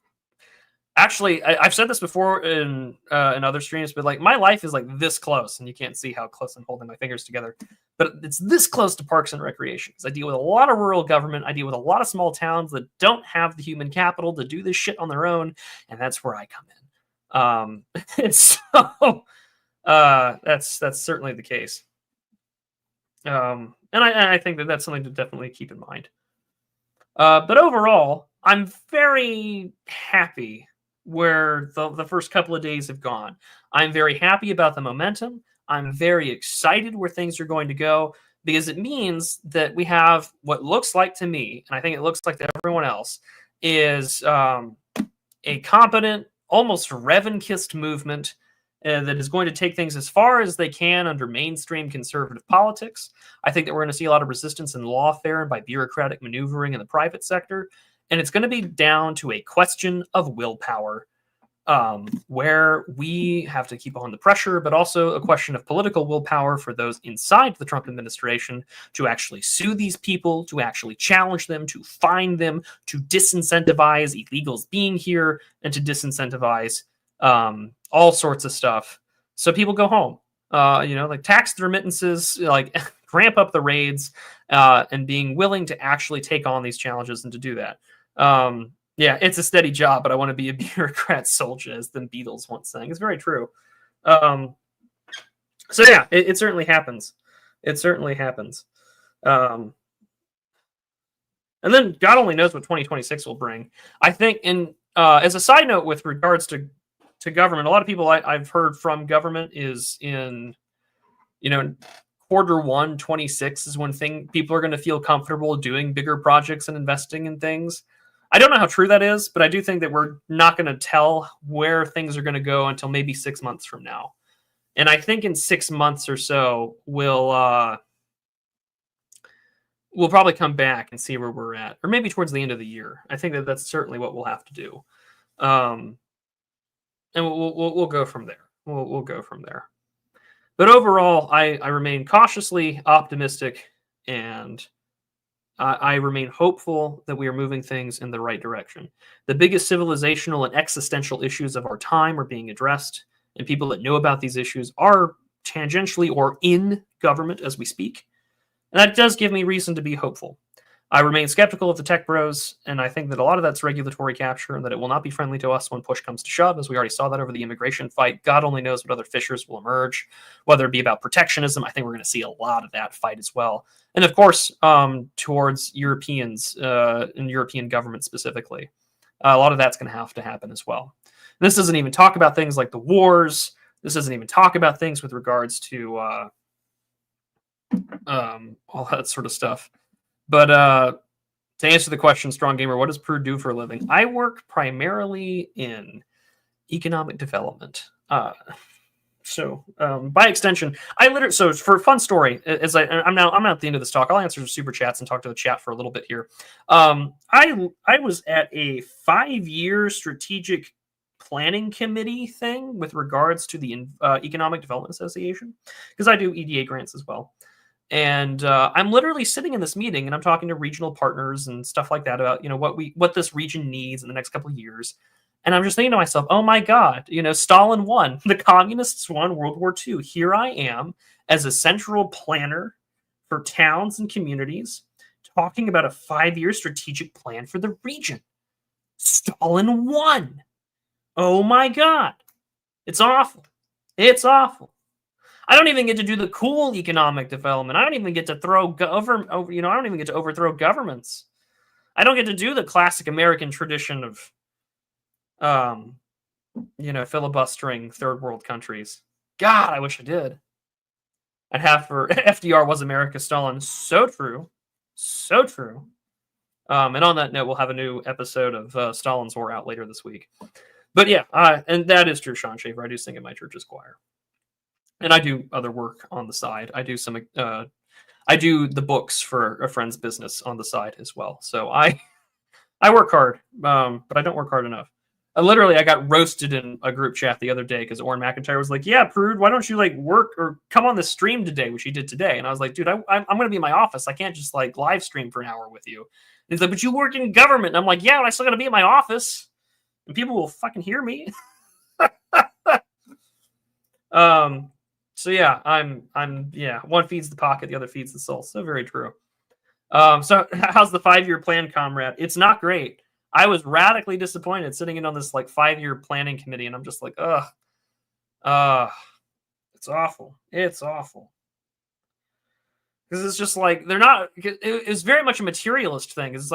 Actually, I've said this before in other streams, but my life is this close, and you can't see how close I'm holding my fingers together, but it's this close to parks and recreations. I deal with a lot of rural government. I deal with a lot of small towns that don't have the human capital to do this shit on their own, and that's where I come in. And so that's certainly the case. And I think that that's something to definitely keep in mind. But overall, I'm very happy where the first couple of days have gone. I'm very happy about the momentum. I'm very excited where things are going to go, because it means that we have what looks like to me, and I think it looks like to everyone else, is a competent, almost Revan-kissed movement that is going to take things as far as they can under mainstream conservative politics. I think that we're going to see a lot of resistance in lawfare and by bureaucratic maneuvering in the private sector. And it's going to be down to a question of willpower, where we have to keep on the pressure, but also a question of political willpower for those inside the Trump administration to actually sue these people, to actually challenge them, to fine them, to disincentivize illegals being here, and to disincentivize all sorts of stuff. So people go home, tax the remittances, ramp up the raids, and being willing to actually take on these challenges and to do that. Yeah, it's a steady job, but I want to be a bureaucrat soldier, as the Beatles once sang. It's very true. So yeah, it certainly happens. It certainly happens. And then God only knows what 2026 will bring. I think, as a side note, with regards to government, a lot of people I've heard from government is in, quarter 1, 26 is when people are going to feel comfortable doing bigger projects and investing in things. I don't know how true that is, but I do think that we're not going to tell where things are going to go until maybe 6 months from now. And I think in 6 months or so, we'll probably come back and see where we're at, or maybe towards the end of the year. I think that that's certainly what we'll have to do. And we'll go from there. We'll go from there. But overall, I remain cautiously optimistic, and I remain hopeful that we are moving things in the right direction. The biggest civilizational and existential issues of our time are being addressed, and people that know about these issues are tangentially or in government as we speak. And that does give me reason to be hopeful. I remain skeptical of the tech bros, and I think that a lot of that's regulatory capture and that it will not be friendly to us when push comes to shove, as we already saw that over the immigration fight. God only knows what other fissures will emerge, whether it be about protectionism. I think we're going to see a lot of that fight as well. And of course, towards Europeans and European government specifically. A lot of that's going to have to happen as well. And this doesn't even talk about things like the wars, This doesn't even talk about things with regards to all that sort of stuff. But to answer the question, Strong Gamer, what does Prude do for a living? I work primarily in economic development. So by extension, I literally, so for a fun story, as I'm now at the end of this talk, I'll answer super chats and talk to the chat for a little bit here. I was at a 5-year strategic planning committee thing with regards to the Economic Development Association, because I do EDA grants as well. And I'm literally sitting in this meeting and I'm talking to regional partners and stuff like that about, what this region needs in the next couple of years. And I'm just thinking to myself, oh my God, Stalin won. The communists won World War II. Here I am as a central planner for towns and communities talking about a 5-year strategic plan for the region. Stalin won. Oh my God. It's awful. It's awful. I don't even get to do the cool economic development. I don't even get to I don't even get to overthrow governments. I don't get to do the classic American tradition of filibustering third world countries. God, I wish I did. I'd have for FDR was America, Stalin. So true. So true. And on that note, we'll have a new episode of Stalin's War out later this week. But yeah, and that is true, Sean Schaefer. I do sing in my church's choir. And I do other work on the side. I do I do the books for a friend's business on the side as well. So I work hard, but I don't work hard enough. I got roasted in a group chat the other day because Orrin McIntyre was like, "Yeah, Prude, why don't you work or come on the stream today?" Which he did today, and I was like, "Dude, I'm going to be in my office. I can't just live stream for an hour with you." And he's like, "But you work in government." And I'm like, "Yeah, but I still got to be in my office, and people will fucking hear me." So yeah, I'm one feeds the pocket, the other feeds the soul. So very true. So how's the 5-year plan, comrade? It's not great. I was radically disappointed sitting in on this 5-year planning committee, and I'm just like, it's awful. It's awful. Because it's just they're not. It's very much a materialist thing. It's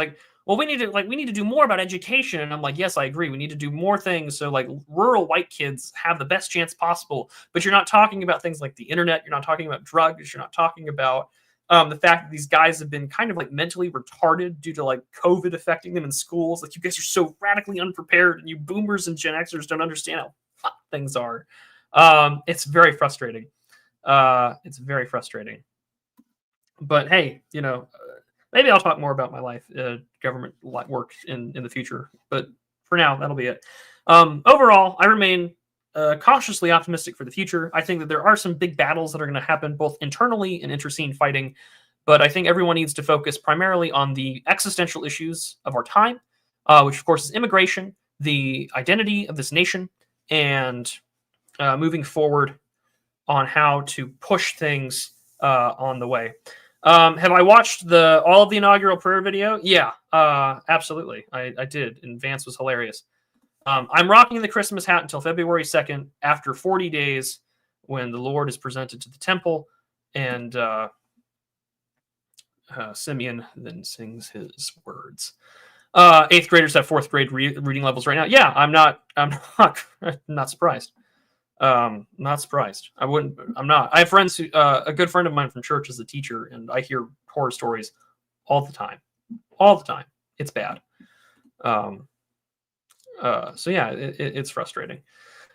well, we need to do more about education, and I'm like, yes, I agree. We need to do more things so rural white kids have the best chance possible. But you're not talking about things like the internet. You're not talking about drugs. You're not talking about the fact that these guys have been kind of mentally retarded due to COVID affecting them in schools. You guys are so radically unprepared, and you boomers and Gen Xers don't understand how fucked things are. It's very frustrating. It's very frustrating. But hey, maybe I'll talk more about my life, government work in the future. But for now, that'll be it. Overall, I remain cautiously optimistic for the future. I think that there are some big battles that are going to happen both internally and inter-scene fighting. But I think everyone needs to focus primarily on the existential issues of our time, which of course is immigration, the identity of this nation, and moving forward on how to push things on the way. Have I watched all of the inaugural prayer video? Yeah, absolutely. I did, and Vance was hilarious. I'm rocking the Christmas hat until February 2nd, after 40 days, when the Lord is presented to the temple, and Simeon then sings his words. 8th graders have 4th grade reading levels right now. Yeah, I'm not surprised. Not surprised. I'm not. I have friends who, a good friend of mine from church is a teacher, and I hear horror stories all the time. It's bad. So yeah, it's frustrating.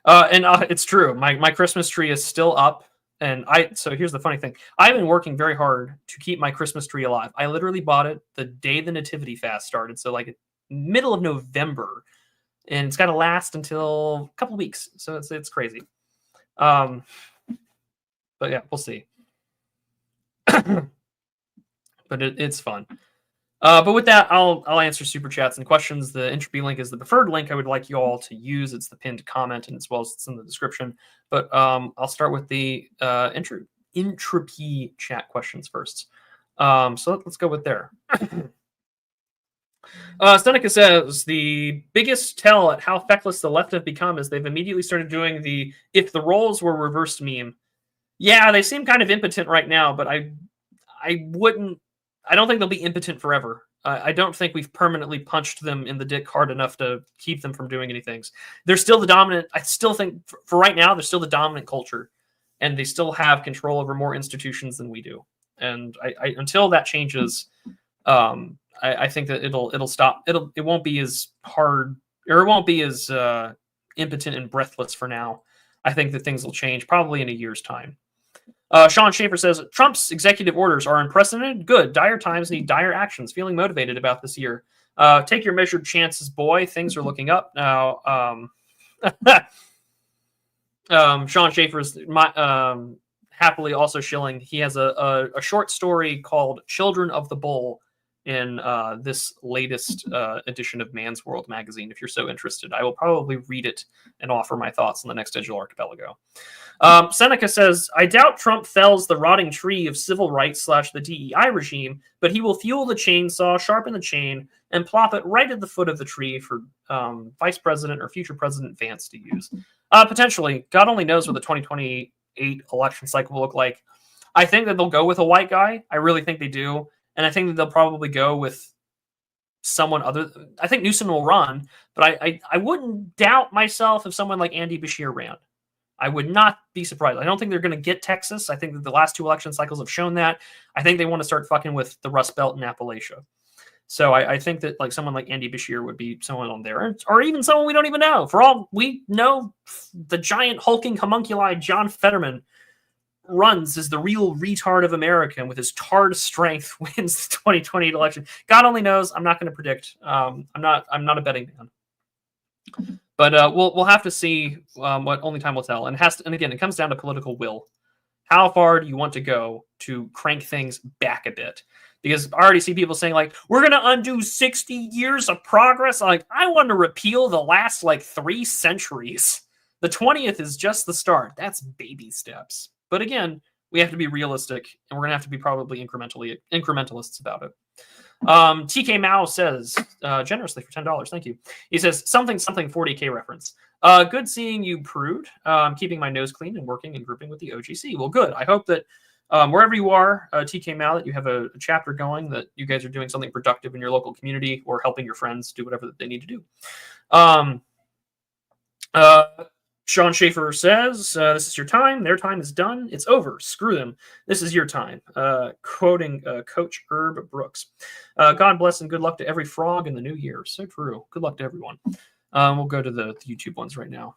And it's true. My Christmas tree is still up, and so here's the funny thing. I've been working very hard to keep my Christmas tree alive. I literally bought it the day the Nativity fast started, so middle of November. And it's got to last until a couple weeks, so it's crazy. But yeah, we'll see. But it's fun. But with that, I'll answer super chats and questions. The Entropy link is the preferred link I would like you all to use. It's the pinned comment, and as well as it's in the description. But I'll start with the Entropy chat questions first. So let's go with there. Seneca says the biggest tell at how feckless the left have become is they've immediately started doing the "if the roles were reversed" meme. Yeah, they seem kind of impotent right now, but I don't think they'll be impotent forever. I don't think we've permanently punched them in the dick hard enough to keep them from doing anything. They're still the dominant. I still think for right now they're still the dominant culture, and they still have control over more institutions than we do. And I until that changes, I think that it'll stop. It won't be as hard, or it won't be as impotent and breathless for now. I think that things will change probably in a year's time. Sean Schaefer says, Trump's executive orders are unprecedented. Good. Dire times need dire actions. Feeling motivated about this year. Take your measured chances, boy. Things are looking up now. Sean Schaefer's happily also shilling. He has a short story called Children of the Bull in this latest edition of Man's World magazine. If you're so interested, I will probably read it and offer my thoughts on the next Digital Archipelago. Seneca says, I doubt Trump fells the rotting tree of civil rights / the DEI regime, but he will fuel the chainsaw, sharpen the chain, and plop it right at the foot of the tree for Vice President or future President Vance to use. Potentially. God only knows what the 2028 election cycle will look like. I think that they'll go with a white guy. I really think they do. And I think that they'll probably go with someone other. I think Newsom will run, but I wouldn't doubt myself if someone like Andy Beshear ran. I would not be surprised. I don't think they're going to get Texas. I think that the last 2 election cycles have shown that. I think they want to start fucking with the Rust Belt and Appalachia. So I think that like someone like Andy Beshear would be someone on there, or even someone we don't even know. For all we know, the giant hulking homunculi John Fetterman runs as the real retard of America, and with his tard strength wins the 2020 election. God only knows. I'm not going to predict. I'm not a betting man. But we'll have to see what only time will tell. And again, it comes down to political will. How far do you want to go to crank things back a bit? Because I already see people saying like, we're going to undo 60 years of progress. Like, I want to repeal the last like 3 centuries. The 20th is just the start. That's baby steps. But again, we have to be realistic, and we're going to have to be probably incrementalists about it. TK Mao says, generously for $10, thank you. He says, something 40K reference. Good seeing you, Prude. Keeping my nose clean and working and grouping with the OGC. Well, good. I hope that wherever you are, TK Mao, that you have a chapter going, that you guys are doing something productive in your local community or helping your friends do whatever that they need to do. Sean Schaefer says, this is your time. Their time is done. It's over. Screw them. This is your time. Quoting Coach Herb Brooks. God bless and good luck to every frog in the new year. So true. Good luck to everyone. We'll go to the YouTube ones right now.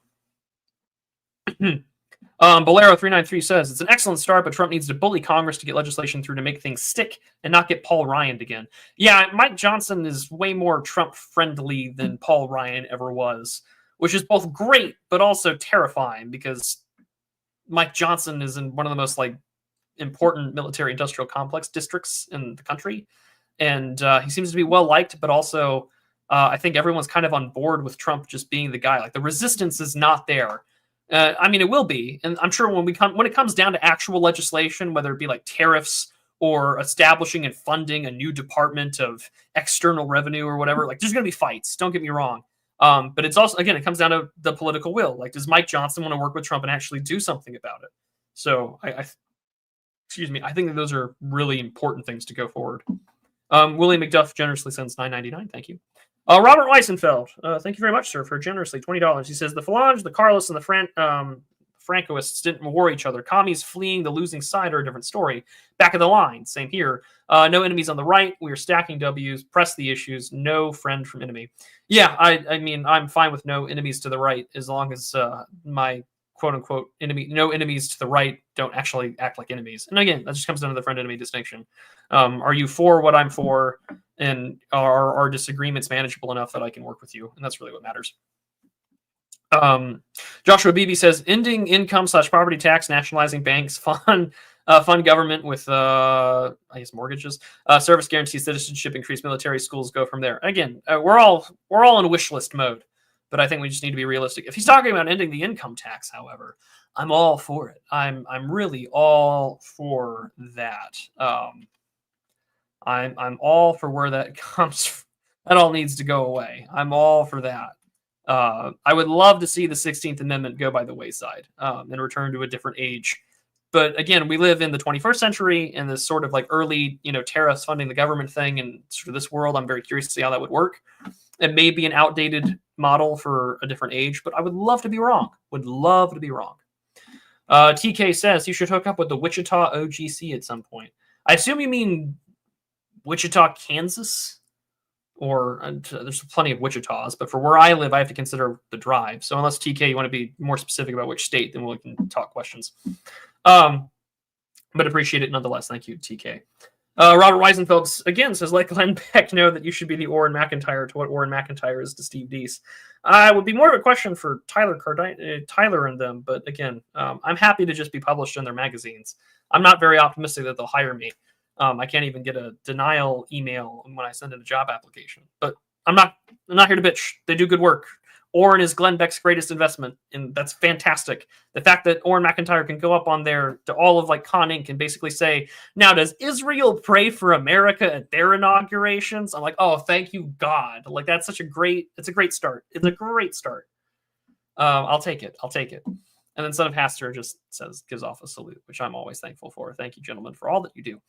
Bolero393 says, it's an excellent start, but Trump needs to bully Congress to get legislation through to make things stick and not get Paul Ryan again. Yeah, Mike Johnson is way more Trump-friendly than Paul Ryan ever was, which is both great, but also terrifying, because Mike Johnson is in one of the most like important military-industrial complex districts in the country. And he seems to be well-liked, but also I think everyone's kind of on board with Trump just being the guy. Like, the resistance is not there. I mean, it will be. And I'm sure when it comes down to actual legislation, whether it be like tariffs or establishing and funding a new department of external revenue or whatever, like, there's going to be fights. Don't get me wrong. But it's also, again, it comes down to the political will. Like, does Mike Johnson want to work with Trump and actually do something about it? So I think that those are really important things to go forward. William McDuff generously sends $9.99. Thank you. Robert Weisenfeld, thank you very much, sir, for generously $20. He says, the Falange, the Carlists, and the Francoists didn't war each other. Commies fleeing the losing side are a different story. Back of the line, same here. No enemies on the right. We are stacking W's. Press the issues. No friend from enemy. Yeah, I mean, I'm fine with no enemies to the right as long as my quote-unquote no enemies to the right don't actually act like enemies. And again, that just comes down to the friend-enemy distinction. Are you for what I'm for, and are our disagreements manageable enough that I can work with you? And that's really what matters. Joshua Beebe says, ending income / property tax, nationalizing banks, fund government with, I guess, mortgages, service guarantee, citizenship, increase military, schools, go from there. Again, we're all in wish list mode, but I think we just need to be realistic. If he's talking about ending the income tax, however, I'm all for it. I'm really all for that. I'm all for where that comes from. That all needs to go away. I'm all for that. I would love to see the 16th Amendment go by the wayside and return to a different age But again, we live in the 21st century in this sort of like early, tariffs funding the government thing, and sort of this world. I'm very curious to see how that would work. It may be an outdated model for a different age, but I would love to be wrong. Would love to be wrong. TK says you should hook up with the Wichita OGC at some point. I assume you mean Wichita, Kansas, or there's plenty of Wichitas, but for where I live, I have to consider the drive. So unless TK, you want to be more specific about which state, then we can talk questions. But appreciate it nonetheless. Thank you, TK. Robert Weisenfeld again says, let Glenn Beck know that you should be the Orrin McIntyre to what Orrin McIntyre is to Steve Deese. Would be more of a question for Tyler and them, but again, I'm happy to just be published in their magazines. I'm not very optimistic that they'll hire me. I can't even get a denial email when I send in a job application. But I'm not here to bitch. They do good work. Orrin is Glenn Beck's greatest investment, and that's fantastic. The fact that Orrin McIntyre can go up on there to all of like Con Inc. and basically say, now does Israel pray for America at their inaugurations? I'm like, oh, thank you, God. Like it's a great start. It's a great start. I'll take it. And then Son of Haster just gives off a salute, which I'm always thankful for. Thank you, gentlemen, for all that you do.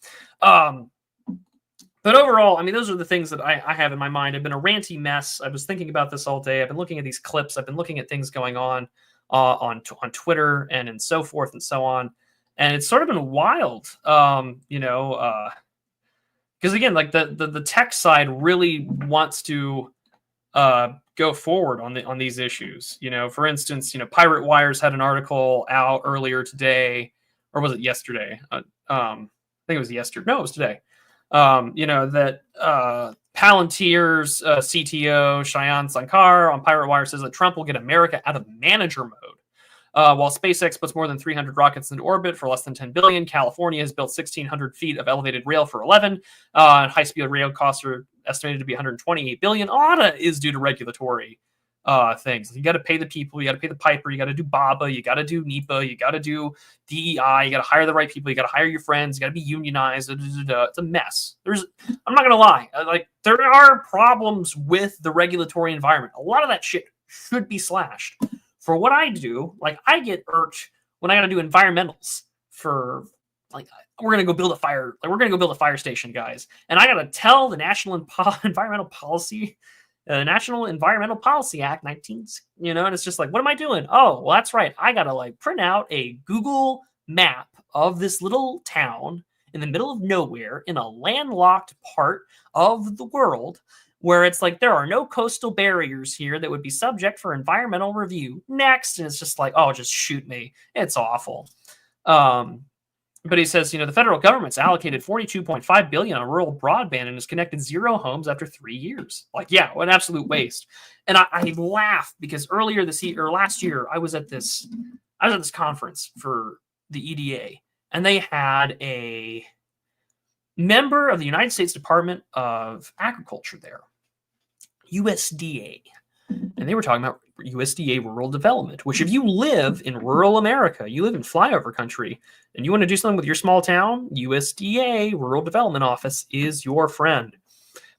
But overall, I mean, those are the things that I have in my mind. I've been a ranty mess. I was thinking about this all day. I've been looking at these clips. I've been looking at things going on Twitter and so forth and so on. And it's sort of been wild, because again, like the tech side really wants to go forward on these issues. For instance, Pirate Wires had an article out earlier today, or was it yesterday? I think it was yesterday. No, it was today. That Palantir's CTO Cheyenne Sankar on Pirate Wire says that Trump will get America out of manager mode. While SpaceX puts more than 300 rockets into orbit for less than $10 billion, California has built 1,600 feet of elevated rail for 11. And high-speed rail costs are estimated to be $128 billion. A lot of it is due to regulatory things. You got to pay the people, you got to pay the piper, you got to do BABA, you got to do NEPA, you got to do DEI, you got to hire the right people, you got to hire your friends, you got to be unionized. It's a mess. I'm not gonna lie, there are problems with the regulatory environment. A lot of that shit should be slashed. For what I do, I get irked when I got to do environmentals for we're gonna go build a fire. We're gonna go build a fire station, guys, and I gotta tell the National Environmental Policy. The National Environmental Policy Act 19, and it's just like, what am I doing? Oh, well, that's right. I got to print out a Google map of this little town in the middle of nowhere in a landlocked part of the world where it's like, there are no coastal barriers here that would be subject for environmental review. Next. And it's just like, oh, just shoot me. It's awful. But he says, the federal government's allocated $42.5 billion on rural broadband and has connected 0 homes after 3 years. An absolute waste. And I laugh because earlier last year, I was at this conference for the EDA, and they had a member of the United States Department of Agriculture there, USDA. And they were talking about USDA rural development, which if you live in rural America, you live in flyover country, and you want to do something with your small town, USDA Rural Development Office is your friend.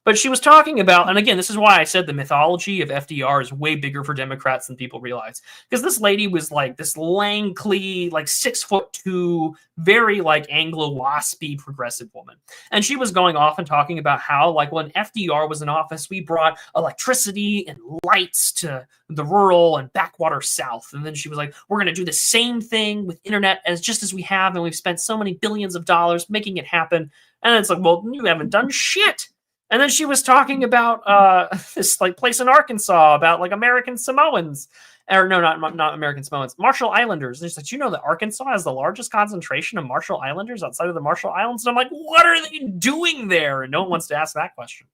But she was talking about, and again, this is why I said the mythology of FDR is way bigger for Democrats than people realize. Because this lady was this lanky, 6'2", very Anglo-waspy progressive woman. And she was going off and talking about how, when FDR was in office, we brought electricity and lights to the rural and backwater South. And then she was like, we're going to do the same thing with internet as we have, and we've spent so many billions of dollars making it happen. And it's like, well, you haven't done shit. And then she was talking about this place in Arkansas about American Samoans, or no, not American Samoans, Marshall Islanders. And she's like, you know that Arkansas has the largest concentration of Marshall Islanders outside of the Marshall Islands? And I'm like, what are they doing there? And no one wants to ask that question.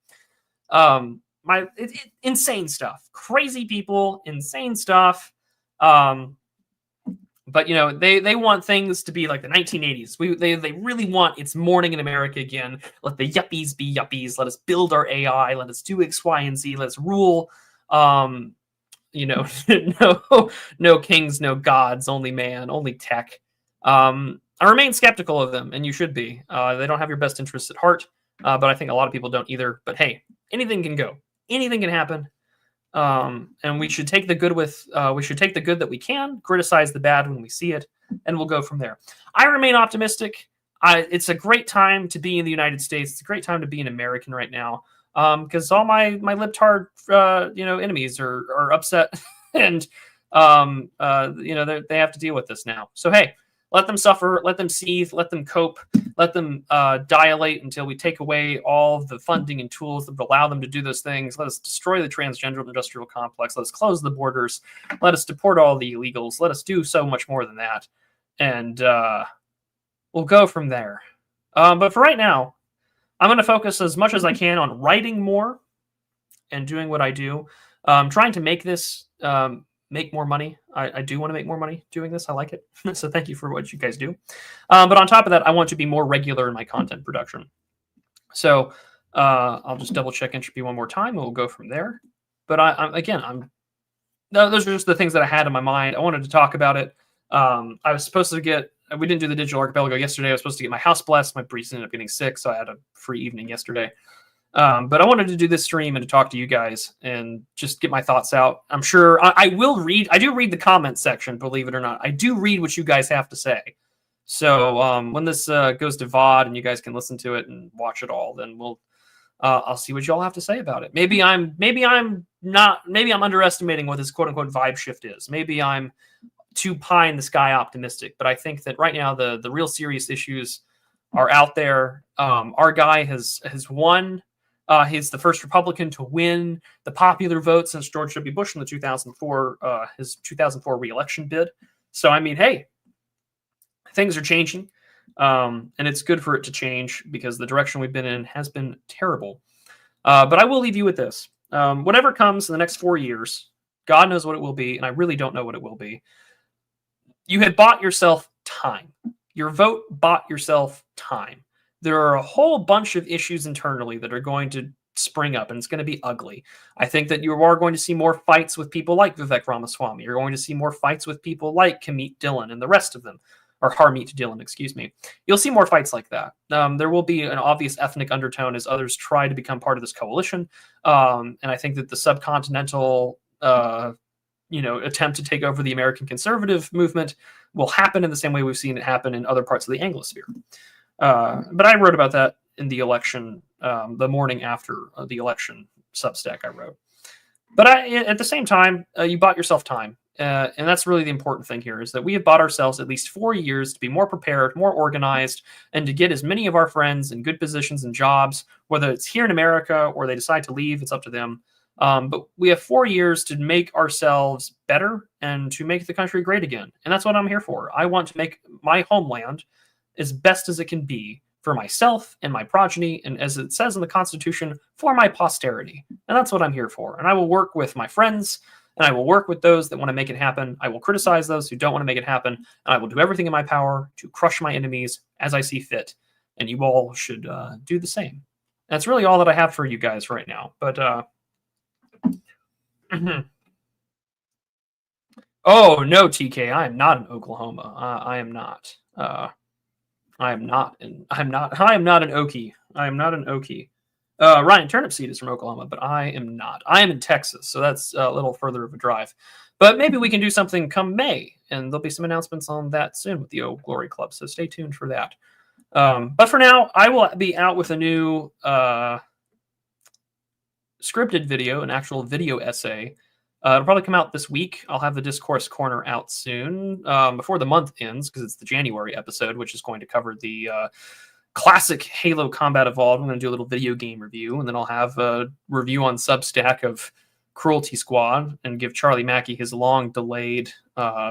Insane stuff, crazy people, insane stuff. But they want things to be like the 1980s. They really want it's morning in America again. Let the yuppies be yuppies. Let us build our AI. Let us do X, Y, and Z. Let's rule. No kings, no gods, only man, only tech. I remain skeptical of them, and you should be. They don't have your best interests at heart, but I think a lot of people don't either. But hey, anything can go. Anything can happen. and we should take the good that we can, criticize the bad when we see it, and we'll go from there. I remain optimistic. It's a great time to be in the United States. It's a great time to be an American right now, because all my libtard enemies are upset, and they have to deal with this now. So hey, let them suffer, let them seethe, let them cope, let them dilate until we take away all the funding and tools that would allow them to do those things. Let us destroy the transgender industrial complex. Let us close the borders. Let us deport all the illegals. Let us do so much more than that. And we'll go from there. But for right now, I'm going to focus as much as I can on writing more and doing what I do. Trying to make this make more money. I do want to make more money doing this. I like it. So thank you for what you guys do. But on top of that, I want to be more regular in my content production. So I'll just double check entropy one more time and we'll go from there. But those are just the things that I had in my mind. I wanted to talk about it. I was supposed to we didn't do the digital archipelago yesterday. I was supposed to get my house blessed. My priest ended up getting sick, so I had a free evening yesterday. But I wanted to do this stream and to talk to you guys and just get my thoughts out. I'm sure I will read. I do read the comment section, believe it or not. I do read what you guys have to say. So when this goes to VOD and you guys can listen to it and watch it all, then I'll see what y'all have to say about it. Maybe I'm underestimating what this quote unquote vibe shift is. Maybe I'm too pie in the sky optimistic. But I think that right now the real serious issues are out there. Our guy has won. He's the first Republican to win the popular vote since George W. Bush in the 2004 his 2004 reelection bid. So I mean, hey, things are changing, and it's good for it to change because the direction we've been in has been terrible. But I will leave you with this: whatever comes in the next 4 years, God knows what it will be, and I really don't know what it will be. You had bought yourself time. Your vote bought yourself time. There are a whole bunch of issues internally that are going to spring up, and it's going to be ugly. I think that you are going to see more fights with people like Vivek Ramaswamy. You're going to see more fights with people like Kamit Dillon and the rest of them, or Harmeet Dillon, excuse me. You'll see more fights like that. There will be an obvious ethnic undertone as others try to become part of this coalition. And I think that the subcontinental attempt to take over the American conservative movement will happen in the same way we've seen it happen in other parts of the Anglosphere. But I wrote about that in the election, the morning after the election Substack I wrote. But at the same time, you bought yourself time. And that's really the important thing here, is that we have bought ourselves at least 4 years to be more prepared, more organized, and to get as many of our friends in good positions and jobs, whether it's here in America or they decide to leave, it's up to them. But we have 4 years to make ourselves better and to make the country great again. And that's what I'm here for. I want to make my homeland as best as it can be for myself and my progeny, and as it says in the Constitution, for my posterity. And that's what I'm here for. And I will work with my friends, and I will work with those that want to make it happen. I will criticize those who don't want to make it happen, and I will do everything in my power to crush my enemies as I see fit. And you all should do the same. That's really all that I have for you guys right now. But oh no, TK, I am not in Oklahoma. I am not. I am not an Okie. I am not an Okie. Ryan Turnipseed is from Oklahoma, but I am not. I am in Texas, so that's a little further of a drive. But maybe we can do something come May, and there'll be some announcements on that soon with the Old Glory Club, so stay tuned for that. But for now, I will be out with a new scripted video, an actual video essay. It'll probably come out this week. I'll have the Discourse Corner out soon, before the month ends, because it's the January episode, which is going to cover the classic Halo Combat Evolved. I'm going to do a little video game review, and then I'll have a review on Substack of Cruelty Squad and give Charlie Mackey his long-delayed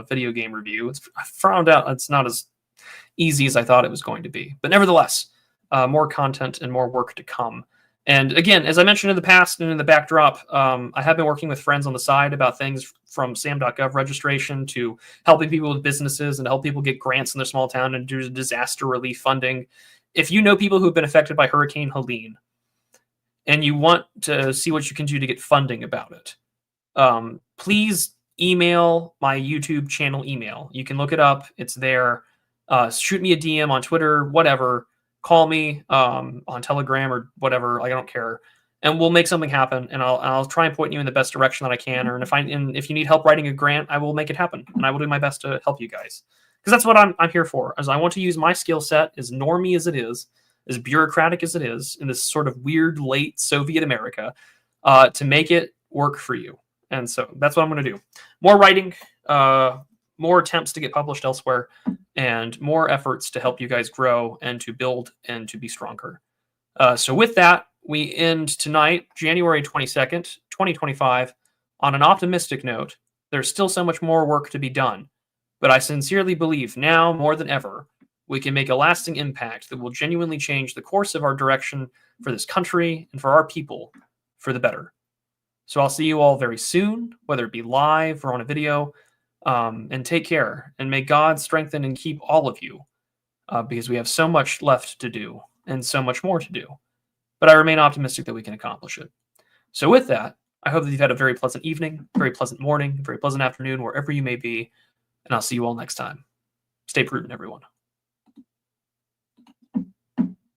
video game review. I found out it's not as easy as I thought it was going to be. But nevertheless, more content and more work to come. And again, as I mentioned in the past and in the backdrop, I have been working with friends on the side about things from SAM.gov registration to helping people with businesses and help people get grants in their small town and do disaster relief funding. If you know people who've been affected by Hurricane Helene and you want to see what you can do to get funding about it, please email my YouTube channel email. You can look it up. It's there. Shoot me a DM on Twitter, whatever. Call me on Telegram or whatever. I don't care. and we'll make something happen. And I'll try and point you in the best direction that I can. Or if you need help writing a grant, I will make it happen, and I will do my best to help you guys, because that's what I'm here for. As I want to use my skill set, as normie as it is, as bureaucratic as it is, in this sort of weird late Soviet America, to make it work for you. And so that's what I'm going to do. More writing, more attempts to get published elsewhere, and more efforts to help you guys grow and to build and to be stronger. So with that, we end tonight, January 22nd, 2025, on an optimistic note. There's still so much more work to be done, but I sincerely believe now more than ever, we can make a lasting impact that will genuinely change the course of our direction for this country and for our people for the better. So I'll see you all very soon, whether it be live or on a video, and take care, and may God strengthen and keep all of you, because we have so much left to do and so much more to do. But I remain optimistic that we can accomplish it. So with that, I hope that you've had a very pleasant evening, very pleasant morning, very pleasant afternoon, wherever you may be, and I'll see you all next time. Stay prudent, everyone.